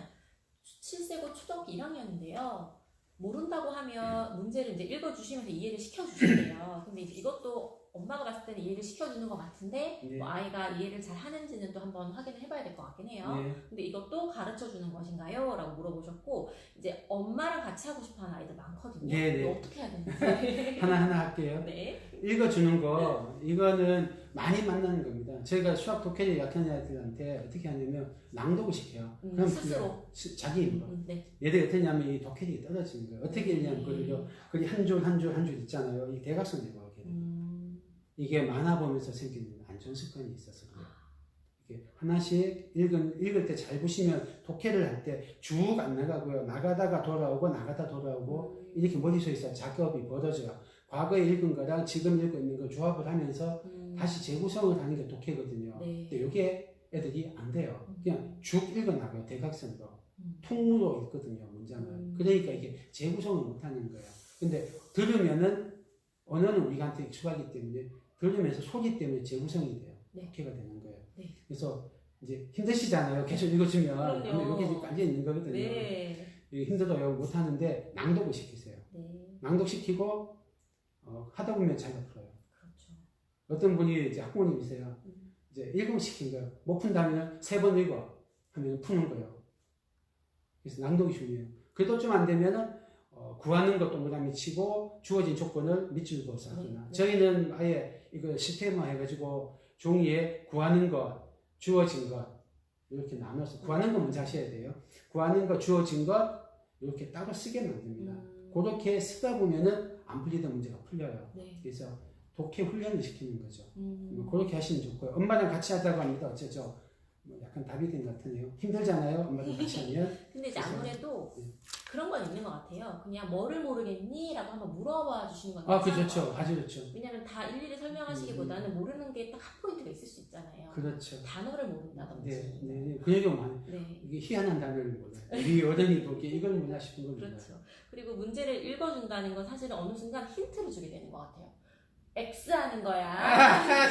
7세고 초등학교 1학년인데요. 모른다고 하면 문제를 이제 읽어주시면서 이해를 시켜주신대요. 근데 이제 이것도 엄마 엄마가 봤을 때는 이해를 시켜주는 것 같은데 네. 뭐 아이가 이해를 잘 하는지는 또 한번 확인을 해봐야 될 것 같긴 해요. 네. 근데 이것도 가르쳐주는 것인가요? 라고 물어보셨고 이제 엄마랑 같이 하고 싶어하는 아이들 많거든요. 네, 네. 이거 어떻게 해야 되는지 하나하나 할게요. 네. 읽어주는 거, 이거는 많이 만나는 겁니다. 저희가 수학 독해력 약한 아이들한테 어떻게 하냐면 낭독을 시켜요. 그럼 스스로 자기 힘으로. 네. 얘들이 어떻게 하냐면 이 독해력이 떨어지는 거예요. 어떻게 읽냐면 그게 한 줄 한 줄 한 줄 있잖아요. 이 대각선 내려가게 돼요. 이게 만화 보면서 생기는 안 좋은 습관이 있어서 그래요. 이게 하나씩 읽을 때 잘 보시면 독해를 할 때 쭉 안 나가고요. 나가다가 돌아오고 나가다 돌아오고 이렇게 머릿속에서 작업이 벌어져요. 과거에 읽은 거랑 지금 읽고 있는 걸 조합을 하면서 다시 재구성을 하는 게 독해거든요. 네. 근데 이게 애들이 안 돼요. 그냥 쭉 읽어나가요. 대각선으로. 통으로 읽거든요. 문장을. 그러니까 이게 재구성을 못하는 거예요. 근데 들으면은 언어는 우리한테 익숙하기 때문에 들으면서 소리 때문에 재구성이 돼요. 네. 독해가 되는 거예요. 네. 그래서 이제 힘드시잖아요. 계속 읽어주면. 그럼요. 여기 지금 깔려 있는 거거든요. 네. 힘들어요. 못하는데 낭독을 시키세요. 네. 낭독시키고 하다 보면 자기가 풀어요. 그렇죠. 어떤 분이 이제 학부모님이세요. 이제 읽음 시킨 거예요. 못 푼다면 3번 읽어 하면 푸는 거예요. 그래서 낭독이 중요해요. 그래도 좀 안 되면은 구하는 것 동그라미 치고 주어진 조건을 밑줄 그어서 하거나. 네. 저희는 아예 이거 시스템화 해가지고 종이에 구하는 것, 주어진 것 이렇게 나눠서 구하는 거 먼저 하셔야 돼요. 구하는 것, 주어진 것 이렇게 따로 쓰게 만듭니다. 그렇게 쓰다 보면은 안 풀리던 문제가 풀려요. 네. 그래서 독해 훈련을 시키는 거죠. 그렇게 하시면 좋고요. 엄마랑 같이 하다고 합니다. 어쩌죠? 약간 답이 된 것 같으네요. 힘들잖아요. 엄마랑 같이 하면. 근데 이제 아무래도 그런 건 있는 것 같아요. 그냥 뭐를 모르겠니? 라고 한번 물어봐 주시는 건 아, 그렇죠. 아주 좋죠. 왜냐면 다 일일이 설명하시기보다는 모르는 게 딱 한 포인트가 있을 수 있잖아요. 그렇죠. 단어를 모른다든지. 네. 그 얘기가 많아요. 네. 이게 희한한 단어를 몰라요. 우리 어른이 보기에 이걸 몰라 싶은 걸 몰라요. 그렇죠. 그리고 문제를 읽어준다는 건 사실은 어느 순간 힌트를 주게 되는 것 같아요. X 하는 거야.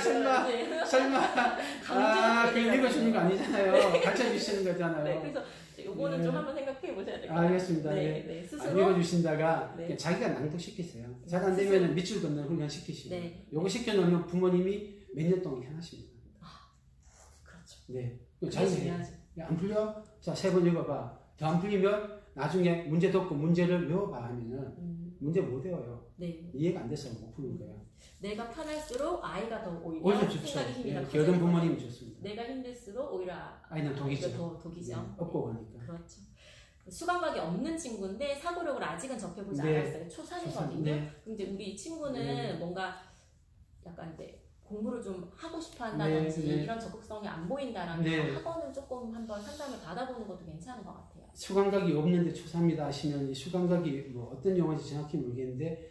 설마. 그 읽어주는 거 아니잖아요. 가르쳐 주시는 거잖아요. 네, 그래서 요거는 네. 좀 한번 생각해 보셔야 될 것 같아요. 알겠습니다. 네, 네. 네, 스스로. 읽어주신다가 네. 그냥 자기가 낭독시키세요. 잘 안 되면 밑줄 긋는 훈련 시키시고. 네. 요거 시켜놓으면 부모님이 몇 년 동안 편하십니다. 그렇죠. 네. 그게 자기 중요하죠. 안 풀려? 자, 3번 읽어봐. 더 안 풀리면 나중에 문제 듣고 문제를 외워봐 하면은 문제 못 외워요. 네. 이해가 안 돼서 못 푸는 거예요. 내가 편할수록 아이가 더 오히려 좋죠. 생각이 힘이 더 게으른 부모님이 좋습니다. 내가 힘들수록 오히려 아이는 독이죠. 더 독이죠. 네, 없고 가니까. 그렇죠. 수감각이 없는 친구인데 사고력을 아직은 접해보지 네. 않았어요. 초3이거든요. 네. 근데 우리 친구는 네. 뭔가 약간 이제 공부를 좀 하고 싶어 한다든지 네. 이런 적극성이 안 보인다라면 네. 학원을 조금 한번 상담을 받아보는 것도 괜찮은 것 같아요. 수감각이 없는데 초3이다 하시면 이 수감각이 뭐 어떤 용어인지 정확히 모르겠는데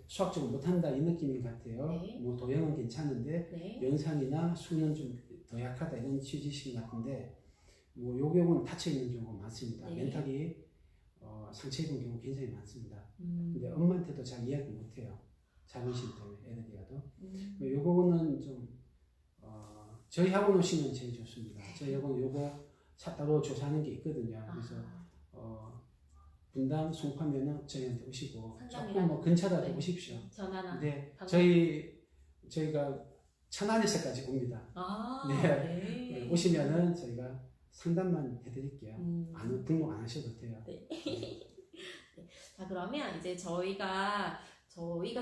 수학적으로 못한다 이 느낌인 것 같아요. 네. 뭐 도형은 괜찮은데 네. 연산이나 수는 좀 더 약하다 이런 취지신 것 같은데 뭐 요 경우는 닫혀 있는 경우가 많습니다. 네. 멘탈이 상처 입은 경우 굉장히 많습니다. 근데 엄마한테도 잘 이야기 못해요. 자존심 때문에 애들이라도. 요거는 좀 저희 학원 오시면 제일 좋습니다. 저희 학원 요거 따로 조사하는 게 있거든요. 그래서 분당 송파면은 저희한테 오시고 조금 뭐 근처라도 네. 오십시오. 전화나. 네, 저희가 천안에서까지 옵니다. 네. 오시면은 저희가 상담만 해드릴게요. 등록 안 하셔도 돼요. 네. 자, 그러면 이제 저희가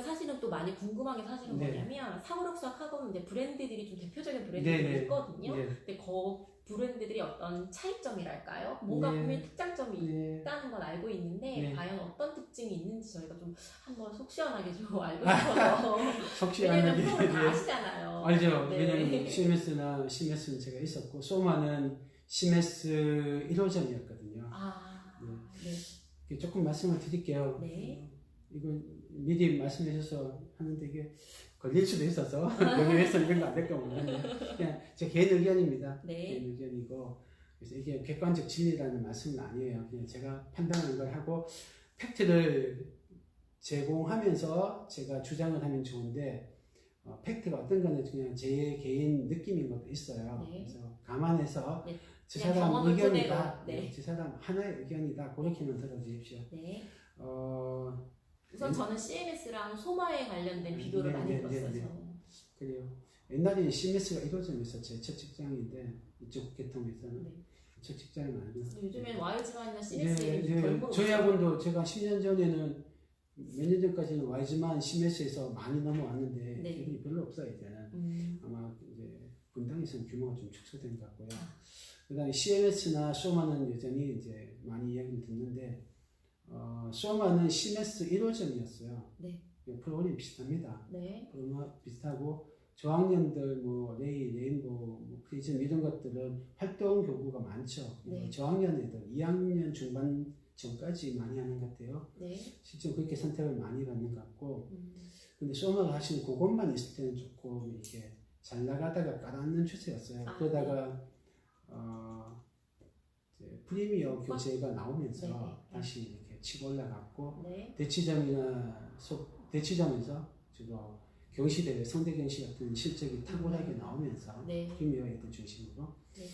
사실은 또 많이 궁금한 게 사실은 네. 뭐냐면 사고력 수학 학원 이제 브랜드들이 좀 대표적인 브랜드들이 네. 있거든요. 네. 근데 그 브랜드들이 어떤 차이점이랄까요? 뭔가 네. 분명히 특장점이 네. 있다는 건 알고 있는데 네. 과연 어떤 특징이 있는지 저희가 좀 한번 속 시원하게 좀 알고 싶어서 속시 왜냐면 않는 프로를 다 아시잖아요. 알죠. 네. 왜냐면 CMS나 CMS는 제가 있었고 소마는 CMS 1호점이었거든요. 네. 조금 말씀을 드릴게요. 네. 이건 미리 말씀해 주셔서 하는데 이게 걸릴 수도 있어서 여기에서 이런 거 안 될까 모르겠네요. 그냥 제 개인 의견입니다. 네. 개인 의견이고 그래서 이게 객관적 진리라는 말씀은 아니에요. 그냥 제가 판단하는 걸 하고 팩트를 제공하면서 제가 주장을 하면 좋은데 팩트가 어떤 거는 그냥 제 개인 느낌인 것도 있어요. 네. 그래서 감안해서 네. 저 그냥 사람 경험을 의견이다. 그대로, 네. 저 사람 하나의 의견이다. 그렇게만 들어주십시오. 네. 어, 우선 저는 CMS랑 소마에 관련된 비교를 네, 많이 네, 들었어요. 네, 네. 저는. 그래요. 옛날에 CMS가 1호점에서 제 첫 직장인데 이쪽 계통에서는 네. 첫 직장이 아니고 요즘엔 Y지만이나 CMS 네, 별거 저희 없어요. 학원도 제가 10년 전에는 몇 년 전까지는 Y지만 CMS에서 많이 넘어왔는데 네. 지금 별로 없어요 이제는. 아마 이제 분당에서는 규모가 좀 축소된 것 같고요. 그다음에 CMS나 소마는 여전히 이제 많이 이야기를 듣는데 소마는 CMS 1호점이었어요. 네. 프로그램이 비슷합니다. 네. 프로그램 비슷하고 저학년들 뭐 레인보우, 뭐 프리즘 이런 것들은 활동 교구가 많죠. 네. 저학년 애들 2학년 중반 전까지 많이 하는 것 같아요. 네. 실제로 그렇게 선택을 많이 받는 것 같고, 근데 소마가 사실 그것만 있을 때는 조금 이렇게 잘 나가다가 깔아앉는 추세였어요. 그러다가 이제 프리미어 교재가 나오면서 네. 다시 이렇게 치고 올라갔고, 네. 대치점에서 주로 경시대회, 성대경시 같은 실적이 탁월하게 나오면서 네. 프리미어 애들 중심으로 네.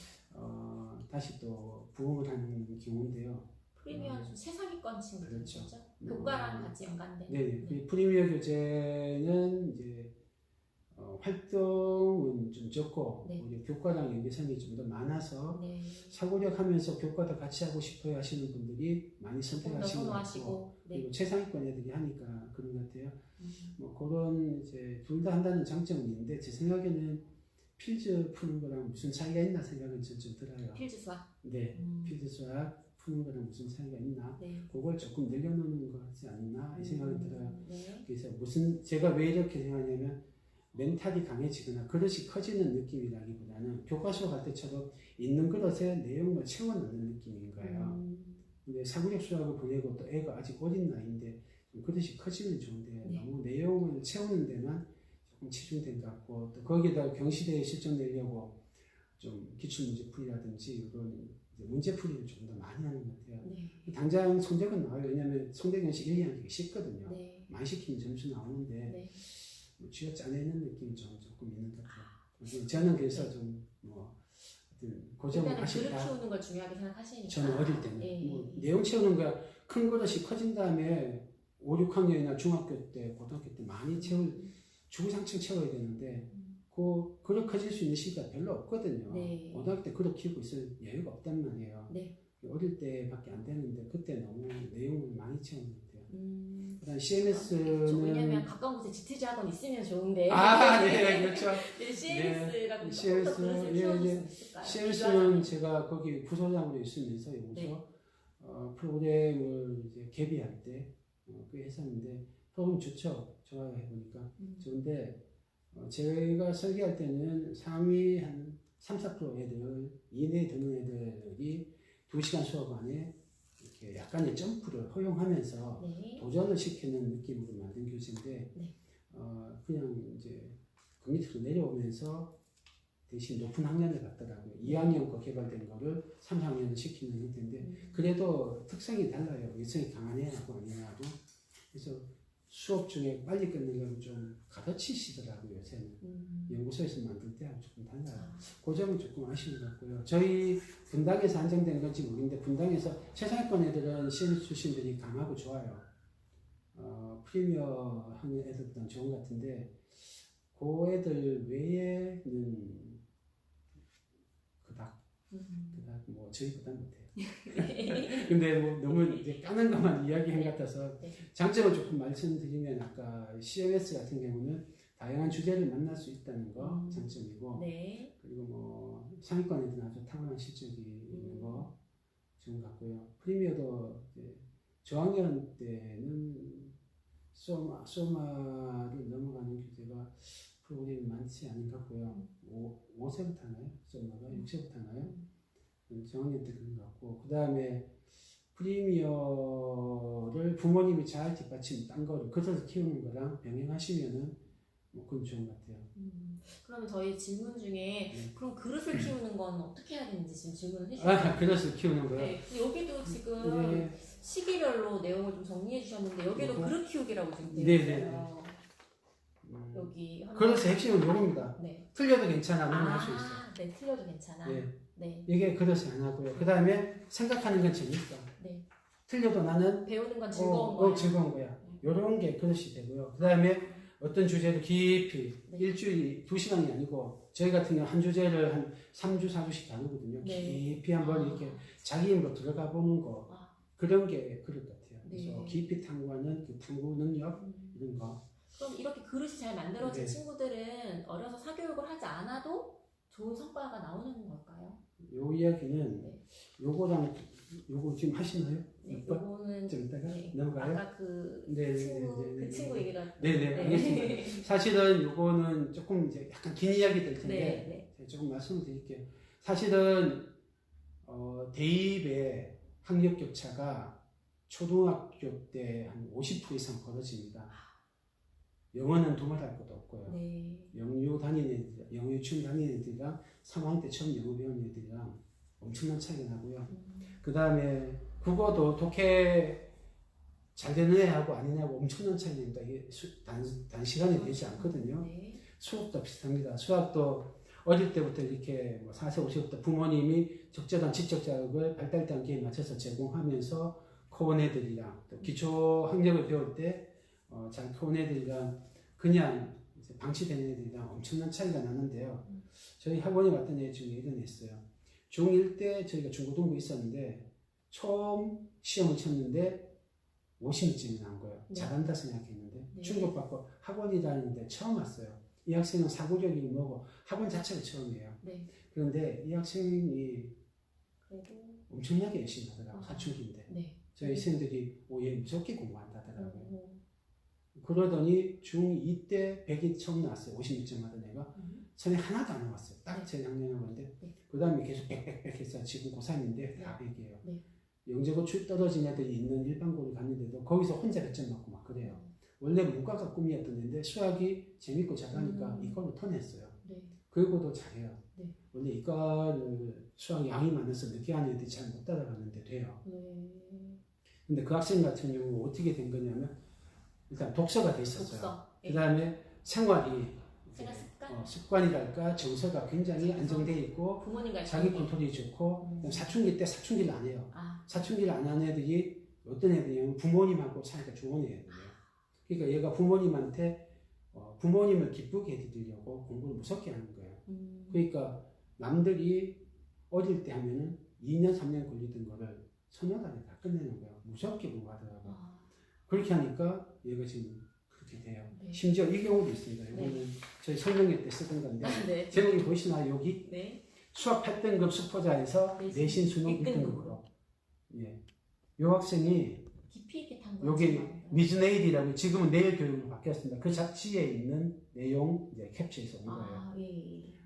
다시 또 부흥을 하는 경우인데요. 프리미엄 좀 최상위권 친구들 그렇죠. 거죠? 교과랑 같이 연관된. 네, 그 프리미어 교재는 이제 활동은 좀 적고 네. 오히려 교과랑 연계성이 좀 더 많아서 네. 사고력 하면서 교과도 같이 하고 싶어요 하시는 분들이 많이 선택하시는 것 같고, 선호하시고. 네. 그리고 최상위권 애들이 하니까 그런 것 같아요. 뭐 그런 이제 둘 다 한다는 장점은 있는데 제 생각에는 필즈 푸는 거랑 무슨 차이가 있나 생각은 좀 들어요. 필즈 수학. 네, 필즈 수학 푸는 거랑 무슨 차이가 있나? 네. 그걸 조금 늘려놓는 거 같지 않나 이 생각이 들어요. 네. 그래서 제가 왜 이렇게 생각하냐면 멘탈이 강해지거나 그릇이 커지는 느낌이라기보다는 교과서 갈 때처럼 있는 그릇에 내용을 채워넣는 느낌인 거예요. 근데 사고력 수학을 보내고 또 애가 아직 어린 나이인데 좀 그릇이 커지면 좋은데 네. 너무 내용을 채우는 데만 조금 치중된 것 같고, 또 거기에다 경시대에 실적 내려고 좀 기출문제풀이라든지 이런 문제풀이를 좀 더 많이 하는 것 같아요. 네. 당장 성적은 나와요. 왜냐하면 성대경시 1, 2하기 쉽거든요. 네. 많이 시키면 점수 나오는데 네. 뭐 쥐어 짜내는 느낌이 조금 있는 것 같아요. 저는 그래서 좀 그 점은 일단은 그릇 아쉽다. 키우는 걸 중요하게 생각하시니까. 저는 어릴 때는 네. 뭐 내용 채우는 거야. 큰 그릇이 커진 다음에 5, 6학년이나 중학교 때, 고등학교 때 많이 주구장창 채워야 되는데 그 그릇 커질 수 있는 시기가 별로 없거든요. 네. 고등학교 때 그릇 키우고 있을 여유가 없단 말이에요. 네. 어릴 때밖에 안 되는데 그때 너무 내용을 많이 채우는 것 같아요. 그다음 그렇죠. CMS는 왜냐면 가까운 곳에 지티지 학원 있으면 좋은데. 네, 그렇죠. CMS가 네, 조금 더 그릇을 키워줄 수 있을까요? CMS는 제가 거기 부소장으로 있으면서 여기서 네. 프로그램을 이제 개비할 때 꽤 했었는데 프로그램 좋죠. 좋아요 해보니까 좋은데 제가 설계할 때는 상위 한 3, 4% 애들 이내에 드는 애들이 2시간 수업 안에 이렇게 약간의 점프를 허용하면서 네. 도전을 시키는 느낌으로 만든 교재인데 네. 그냥 이제 그 밑으로 내려오면서 대신 높은 학년을 갖더라고요. 2학년 거 개발된 거를 3, 4학년을 시키는 형태인데 그래도 특성이 달라요. 예성이 강한 애하고 아닌 애하고. 그래서 수업 중에 빨리 끝내는 걸 좀 가르치시더라고요. 요새는. 연구소에서 만들 때하고 조금 달라요. 그 점은 조금 아쉬운 것 같고요. 저희 분당에서 한정된 건지 모르겠는데 분당에서 최상위권 애들은 CMS 출신들이 강하고 좋아요. 프리미어 하는 애들보다는 좋은 것 같은데 그 애들 외에는 그닥 뭐 저희보다는 못해요. 근데 뭐 너무 이제 까는 것만 이야기한 것 같아서 장점을 조금 말씀드리면 아까 CMS 같은 경우는 다양한 주제를 만날 수 있다는 거 장점이고 네. 그리고 뭐 상위권 애들은 아주 탁월한 실적이 있는 거 좋은 것 같고요. 프리미어도 이제 저학년 때는 소마를 넘어가는 교재가 프로그램이 많지 않은 것 같고요. 5세부터 하나요? 소마가 6세부터 하나요? 저학년 때 그런 것 같고 그 다음에 프리미어를 부모님이 잘 뒷받침 딴 거를 그래서 키우는 거랑 병행하시면은 뭐 그건 좋은 것 같아요. 그러면 저희 질문 중에 그럼 그릇을 키우는 건 어떻게 해야 되는지 지금 질문을 해주셨어요. 그릇을 키우는 거요? 네. 여기도 지금 시기별로 내용을 좀 정리해 주셨는데 여기도 그릇 키우기라고 지금 되어 있어요. 여기 그릇의 핵심은 요겁니다. 네. 틀려도 괜찮아. 넘어갈 수 있어. 네, 틀려도 괜찮아. 네. 이게 그릇이 하나고요. 그 다음에 생각하는 건 재밌어. 네. 틀려도 나는 배우는 건 즐거운 거야. 즐거운 거야. 요런 게 그릇이 되고요. 그 다음에 어떤 주제를 깊이 네. 일주일이 2시간이 아니고 저희 같은 경우 한 주제를 한 3주, 4주씩 다루거든요. 네. 깊이 한번 이렇게 자기 힘으로 들어가 보는 거 그런 게 그럴 것 같아요. 그래서 네. 깊이 탐구하는 그 탐구 능력 이런 거. 그럼 이렇게 그릇이 잘 만들어진 네. 친구들은 어려서 사교육을 하지 않아도 좋은 성과가 나오는 걸까요? 요 이야기는 네. 요거랑 요거 지금 하시나요? 네, 몇 번? 요거는 좀 이따가 네. 넘어가요? 아까 그 네, 친구 네, 네, 그 네, 친구 네. 얘기가 네네 알겠습니다. 사실은 요거는 조금 이제 약간 긴 이야기 될 텐데 네, 제가 조금 말씀을 드릴게요. 사실은 대입의 학력 격차가 초등학교 때 한 50% 이상 벌어집니다. 영어는 두말할 것도 없고요. 네. 영유 다니는 애들, 영어 유치원 다니는 애들이랑 3학년 때 처음 영어 배우는 애들이랑 엄청난 차이가 나고요. 그 다음에 국어도 독해 잘 되는 애하고 아닌 애하고 엄청난 차이가 납니다. 이게 단시간에 되지 않거든요. 네. 수학도 비슷합니다. 수학도 어릴 때부터 이렇게 뭐 4세, 5세부터 부모님이 적절한 지적 자극을 발달 단계에 맞춰서 제공하면서 커온 애들이랑 또 기초 학력을 배울 때 잘 커온 애들이랑 그냥 이제 방치된 애들이랑 엄청난 차이가 나는데요. 저희 학원에 왔던 애 중에 이런 애 있어요. 중1 때 저희가 중고등부 있었는데 처음 시험을 쳤는데 50점이 나온 거예요. 네. 잘한다 생각했는데 네. 충격받고 학원이 다니는데 처음 왔어요. 이 학생은 사고력이 뭐고 학원 자체가 처음이에요. 네. 그런데 이 학생이 그래도 엄청나게 열심히 하더라고요. 사춘기인데. 네. 저희 선생님들이 얘 무섭게 공부한다 하더라고요. 오. 그러더니 중2 때 100이 처음 나왔어요. 56점 하던 애가. 전에 하나도 안 나왔어요. 딱 제 작년에 왔는데. 네. 그 다음에 계속 100 해서 지금 고3인데 다 100이에요. 네. 영재고 떨어진 애들이 있는 일반고를 갔는데도 거기서 혼자 100점 맞고 막 그래요. 원래 문과가 꿈이었던 애인데 수학이 재밌고 잘하니까 이과로 턴했어요. 네. 그리고도 잘해요. 네. 원래 이과를 수학 양이 많아서 늦게 하는 애들이 잘 못 따라가는데 돼요. 네. 근데 그 학생 같은 경우 어떻게 된 거냐면 일단 독서가 돼 있었어요. 독서. 그 다음에 생활이 생활 습관? 습관이랄까 정서가 굉장히 안정되어 있고 부모님과 자기 컨트롤이 좋고 그다음에 사춘기 때 사춘기를 안 해요. 사춘기를 안 하는 애들이 어떤 애들이냐면 부모님하고 사이가 좋은 애들이에요. 그러니까 얘가 부모님한테 부모님을 기쁘게 해드리려고 공부를 무섭게 하는 거예요. 그러니까 남들이 어릴 때 하면은 2년, 3년 걸리던 거를 서너 달에 다 끝내는 거예요. 무섭게 공부하더라고요. 그렇게 하니까 얘가 지금 그렇게 돼요. 네. 심지어 이 경우도 있습니다. 이거는 저희 설명회 때 쓰던 건데 네. 제목이 보이시나요? 여기 네. 수학 8등급 수포자에서 내신 수능 1등급으로. 예. 요 학생이 깊이 있게 탄 여기 미즈네일이라고 지금은 내일 교육으로 바뀌었습니다. 그 잡지에 있는 내용 이제 캡처해서 온 거예요. 예.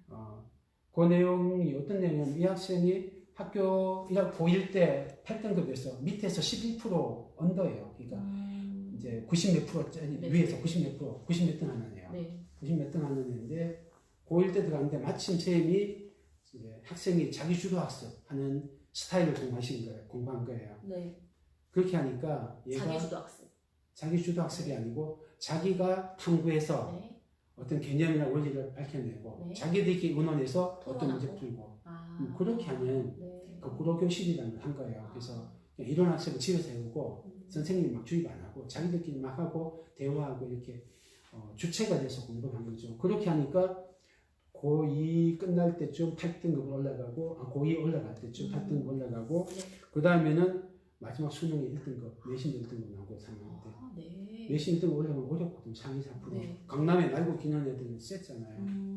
그 내용이 어떤 내용이냐면 이 학생이 학교 1학 고1 때 8등급에서 밑에서 11% 언더예요. 그러니까 이제 90 몇 프로짜리 네. 위에서 90 몇 프로, 90 몇 등 하는 애요. 네. 90 몇 등 하는 애인데 고1 때 들어갔는데 마침 선생님이 이제 학생이 자기 주도 학습 하는 스타일을 공부한 거예요. 네. 그렇게 하니까 얘가 자기 주도 학습이 아니고 자기가 탐구해서 네. 어떤 개념이나 원리를 밝혀내고 네. 자기들끼리 의논해서 토론하고. 어떤 문제 풀고 그렇게 하면 거꾸로 교실이라는 걸 한 거예요. 그래서 그냥 이론 학습을 집에서 해오고 선생님이 막 주입 안 하고 자기들끼리 막 하고 대화하고 이렇게 주체가 돼서 공부를 한 거죠. 그렇게 하니까 고2 끝날 때쯤 8등급 올라가고 고2 올라갈 때쯤 8등급 올라가고 그 다음에는 마지막 수능에 1등급 내신 1등급 나오고 3학년 때 네. 내신 1등급 올라가면 어렵거든. 상위 4%. 네. 강남에 날고 기는 애들은 셌잖아요.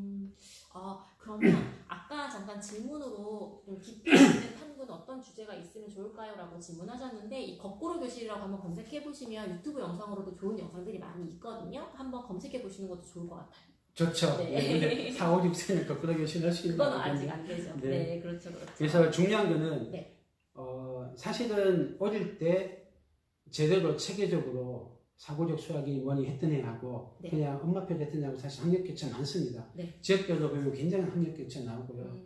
그러면 아까 잠깐 질문으로 좀 깊이 있는 탐구는 어떤 주제가 있으면 좋을까요? 라고 질문하셨는데 이 거꾸로 교실이라고 한번 검색해보시면 유튜브 영상으로도 좋은 영상들이 많이 있거든요. 한번 검색해보시는 것도 좋을 것 같아요. 좋죠. 네. 근데 4, 5, 6세는 거꾸로 교실 할 수 있는 그건 아직 안 되죠. 네. 네, 그렇죠. 그래서 중요한 거는 네. 사실은 어릴 때 제대로 체계적으로 사고력 수학이 뭐니 했던 애하고 네. 그냥 엄마표 했던 애하고 사실 학력 격차 많습니다. 네. 지역별로 보면 굉장히 학력 격차 나오고요.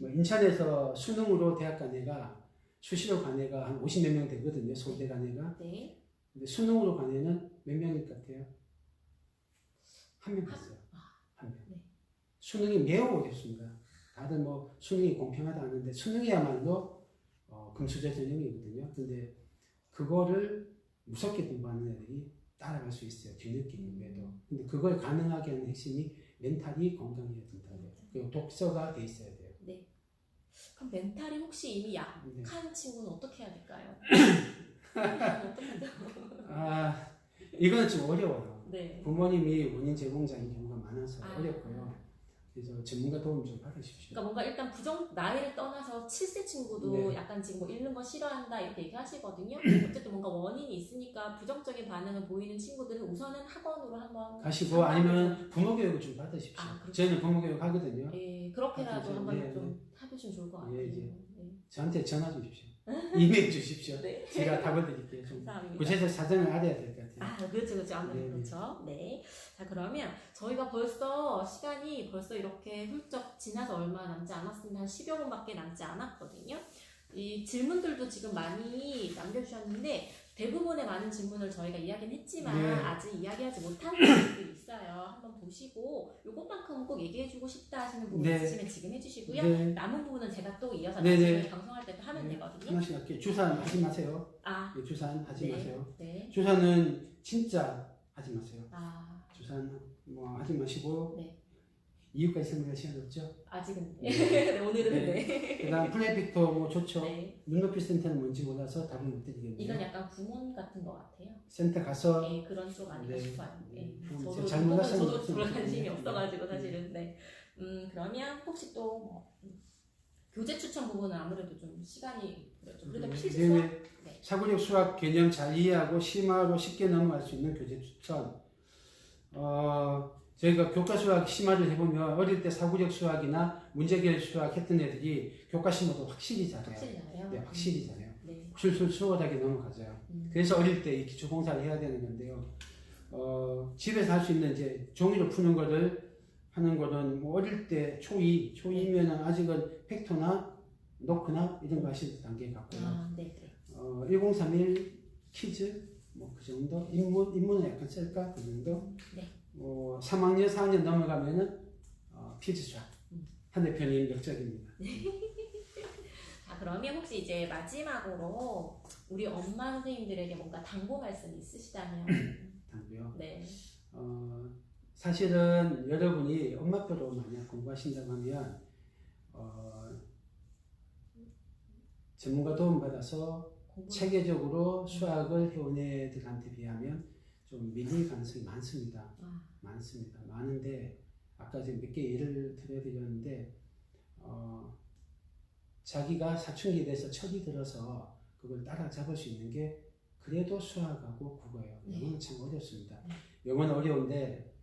뭐 인천에서 수능으로 대학 간 애가 수시로 간 애가 한 50몇 명 되거든요. 서울대 간 애가. 네. 근데 수능으로 간 애는 몇 명일 것 같아요? 한 명 갔어요. 한 명. 네. 수능이 매우 어렵습니다. 다들 뭐 수능이 공평하다 하는데 수능이야말로 금수저 전형이거든요. 근데 그거를 무섭게 공부하는 애들이 따라갈 수 있어요. 뒤늦게임에도. 근데 그걸 가능하게 하는 핵심이 멘탈이 건강해야 된다고요. 그리고 독서가 돼 있어야 돼요. 네. 그럼 멘탈이 혹시 이미 네. 약한 친구는 어떻게 해야 될까요? 아, 이거는 좀 어려워요. 네. 부모님이 원인 제공자인 경우가 많아서 아. 어렵고요. 그래서 전문가 도움 좀 받으십시오. 그러니까 뭔가 일단 나이를 떠나서 7세 친구도 네. 약간 지금 뭐 읽는 거 싫어한다 이렇게 얘기하시거든요. 어쨌든 뭔가 원인이 있으니까 부정적인 반응을 보이는 친구들은 우선은 학원으로 한번 가시고 아니면 부모 교육을 좀 받으십시오. 아, 그렇죠. 저는 부모 교육 하거든요. 예, 그렇게라도 받으세요. 한번 네, 좀 해보시면 좋을 것 같아요. 예, 예. 네. 저한테 전화 주십시오. 이메일 주십시오. 네. 제가 답을 드릴게요. 좀 감사합니다. 구체적 사정을 알아야 될 것 같아요. 아, 그렇죠, 그렇죠. 아무래도 네, 그렇죠. 네. 자, 그러면 저희가 벌써 시간이 이렇게 훌쩍 지나서 얼마 남지 않았습니다. 한 10여 분밖에 남지 않았거든요. 이 질문들도 지금 많이 남겨주셨는데 대부분의 많은 질문을 저희가 이야기는 했지만 네. 아직 이야기하지 못한 부분들이 있어요. 한번 보시고 요것만큼은 꼭 얘기해주고 싶다 하시는 부분 네. 있으시면 지금 해주시고요. 네. 남은 부분은 제가 또 이어서 네, 나중에 네. 방송할 때 또 하면 네. 되거든요. 하나씩 할게요. 주산 하지 마세요. 아, 네, 주산 하지 네. 마세요. 네. 주산은 진짜 하지 마세요. 아, 주산 뭐 하지 마시고 네. 이유까지 설명할 시간 없죠? 아직은. 네. 네, 오늘은 네. 네. 그다음 플레이픽터 뭐 좋죠. 네. 눈높이 센터는 뭔지 몰라서 답을 못 드리겠네요. 이건 약간 구몬 같은 것 같아요. 센터 가서 네, 그런 쪽 아닌가 네. 싶어요. 네. 네. 저도 잘못 하시는 저도 것은 별로 관심이 네. 없어가지고 사실은. 네. 그러면 혹시 또 뭐, 교재 추천 부분은 아무래도 좀 시간이 그렇죠. 그래도 필수 수업? 네. 사고력 수학 개념 잘 이해하고 심화로 쉽게 넘어갈 수 있는 교재 추천. 저희가 교과 수학 심화를 해보면 어릴 때 사고력 수학이나 문제결 수학 했던 애들이 교과 심화도 확실히 잘해요. 확실히 잘해요. 네, 확실히 잘해요. 네. 술술 수월하게 넘어가죠. 그래서 어릴 때 이 기초 공사를 해야 되는 건데요. 집에서 할 수 있는 이제 종이로 푸는 거를 하는 거는 뭐 어릴 때 초이면은 아직은 팩토나 노크나 이런 거 하실 단계 같고요. 아, 네. 1031 퀴즈 뭐 그 정도 인문은 약간 쓸까 그 정도. 네. 3학년 4학년 넘어가면은 퀴즈 수학 한대편이 역적입니다. 자, 그러면 혹시 이제 마지막으로 우리 엄마 선생님들에게 뭔가 당부 말씀 있으시다면? 당고요. 네. 사실은 여러분이 엄마표로 만약 공부하신다고 하면 전문가 도움 받아서 체계적으로 수학을 해온 애들한테 비하면 좀 밀릴 가능성이 많습니다. 많습니다. 많은데 아까 지금 몇 개 예를 들어드렸는데 자기가 사춘기에 대해서 척이 들어서 그걸 따라잡을 수 있는 게 그래도 수학하고 국어예요. 영어는 참 어렵습니다. 영어는 어려운데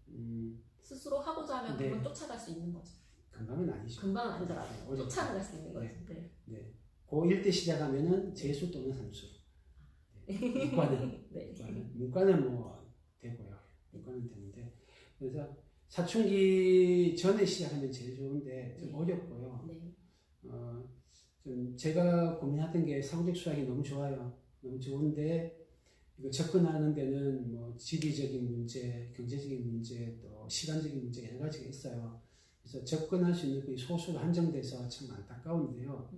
스스로 하고자 하면 네. 그걸 쫓아갈 수 있는 거죠. 금방은 아니죠. 금방은 아니더라고요. 네, 쫓아갈 수 있는 거죠. 네. 네. 고1 때 시작하면은 재수 또는 산수. 네. 문과는 네. 문과는 뭐 되고요. 문과는 되는데 그래서 사춘기 전에 시작하면 제일 좋은데 좀 네. 어렵고요. 네. 좀 제가 고민하던 게 사고력 수학이 너무 좋아요. 너무 좋은데 이거 접근하는 데는 뭐 지리적인 문제, 경제적인 문제, 또 시간적인 문제 여러 가지가 있어요. 그래서 접근할 수 있는 그 소수로 한정돼서 참 안타까운데요.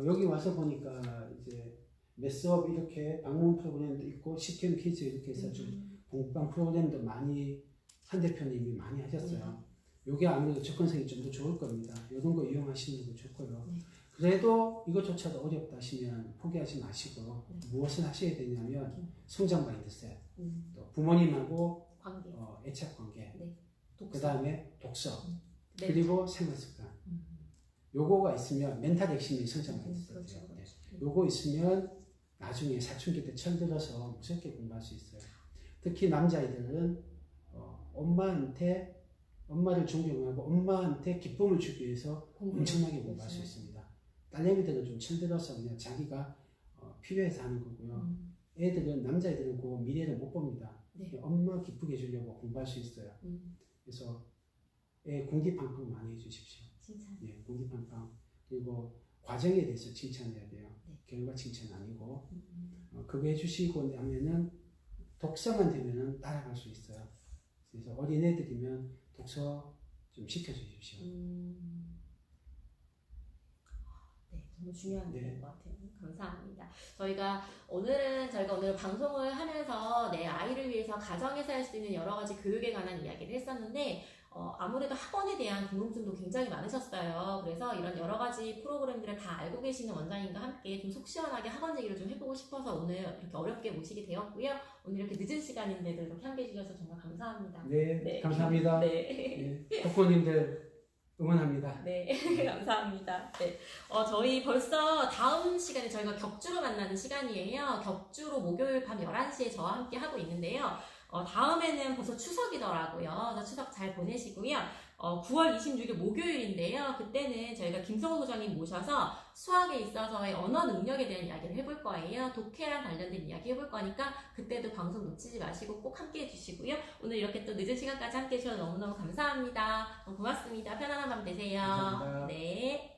여기 와서 보니까 이제 매스업 이렇게 방문 프로그램도 있고 시험 퀴즈 이렇게 해서 좀 공부방 프로그램도 많이 한 대표님이 많이 하셨어요. 이게 아무래도 접근성이 좀 더 좋을 겁니다. 이런 거 이용하시는 것도 좋고요. 그래도 이것조차도 어렵다 하시면 포기하지 마시고 무엇을 하셔야 되냐면 성장 마인드셋, 또 부모님하고 관계, 애착 관계, 독서. 그 다음에 독서, 네. 그리고 생활 습관. 요거가 있으면 멘탈 핵심이 성장 마인드셋이에요. 그렇죠. 네. 요거 있으면 나중에 사춘기 때 철들어서 무섭게 공부할 수 있어요. 특히 남자아이들은 엄마를 존경하고 엄마한테 기쁨을 주기 위해서 엄청나게 공부할 수 있습니다. 딸내미들은 좀 철들어서 그냥 자기가 필요해서 하는 거고요. 애들은 남자애들은 그 미래를 못 봅니다. 네. 엄마 기쁘게 해주려고 공부할 수 있어요. 그래서 애 공기팡팡 많이 해주십시오. 칭찬. 예, 공기팡팡. 그리고 과정에 대해서 칭찬해야 돼요. 네. 결과 칭찬 아니고 그거 해주시고 나면은 독서만 되면은 따라갈 수 있어요. 그래서 어린애들이면 독서 좀 시켜주십시오. 네, 정말 중요한 네. 일인 것 같아요. 감사합니다. 저희가 오늘 방송을 하면서 내 아이를 위해서 가정에서 할 수 있는 여러 가지 교육에 관한 이야기를 했었는데, 아무래도 학원에 대한 궁금증도 굉장히 많으셨어요. 그래서 이런 여러 가지 프로그램들을 다 알고 계시는 원장님과 함께 좀 속 시원하게 학원 얘기를 좀 해보고 싶어서 오늘 이렇게 어렵게 모시게 되었고요. 오늘 이렇게 늦은 시간인데도 이렇게 함께 해주셔서 정말 감사합니다. 네, 네. 감사합니다. 네. 네, 학부모님들 응원합니다. 네, 감사합니다. 네. 저희 벌써 다음 시간에 저희가 격주로 만나는 시간이에요. 격주로 목요일 밤 11시에 저와 함께 하고 있는데요. 다음에는 벌써 추석이더라고요. 그래서 추석 잘 보내시고요. 9월 26일 목요일인데요. 그때는 저희가 김성호 소장님 모셔서 수학에 있어서의 언어 능력에 대한 이야기를 해볼 거예요. 독해랑 관련된 이야기 해볼 거니까 그때도 방송 놓치지 마시고 꼭 함께 해주시고요. 오늘 이렇게 또 늦은 시간까지 함께 해주셔서 너무너무 감사합니다. 고맙습니다. 편안한 밤 되세요. 감사합니다. 네.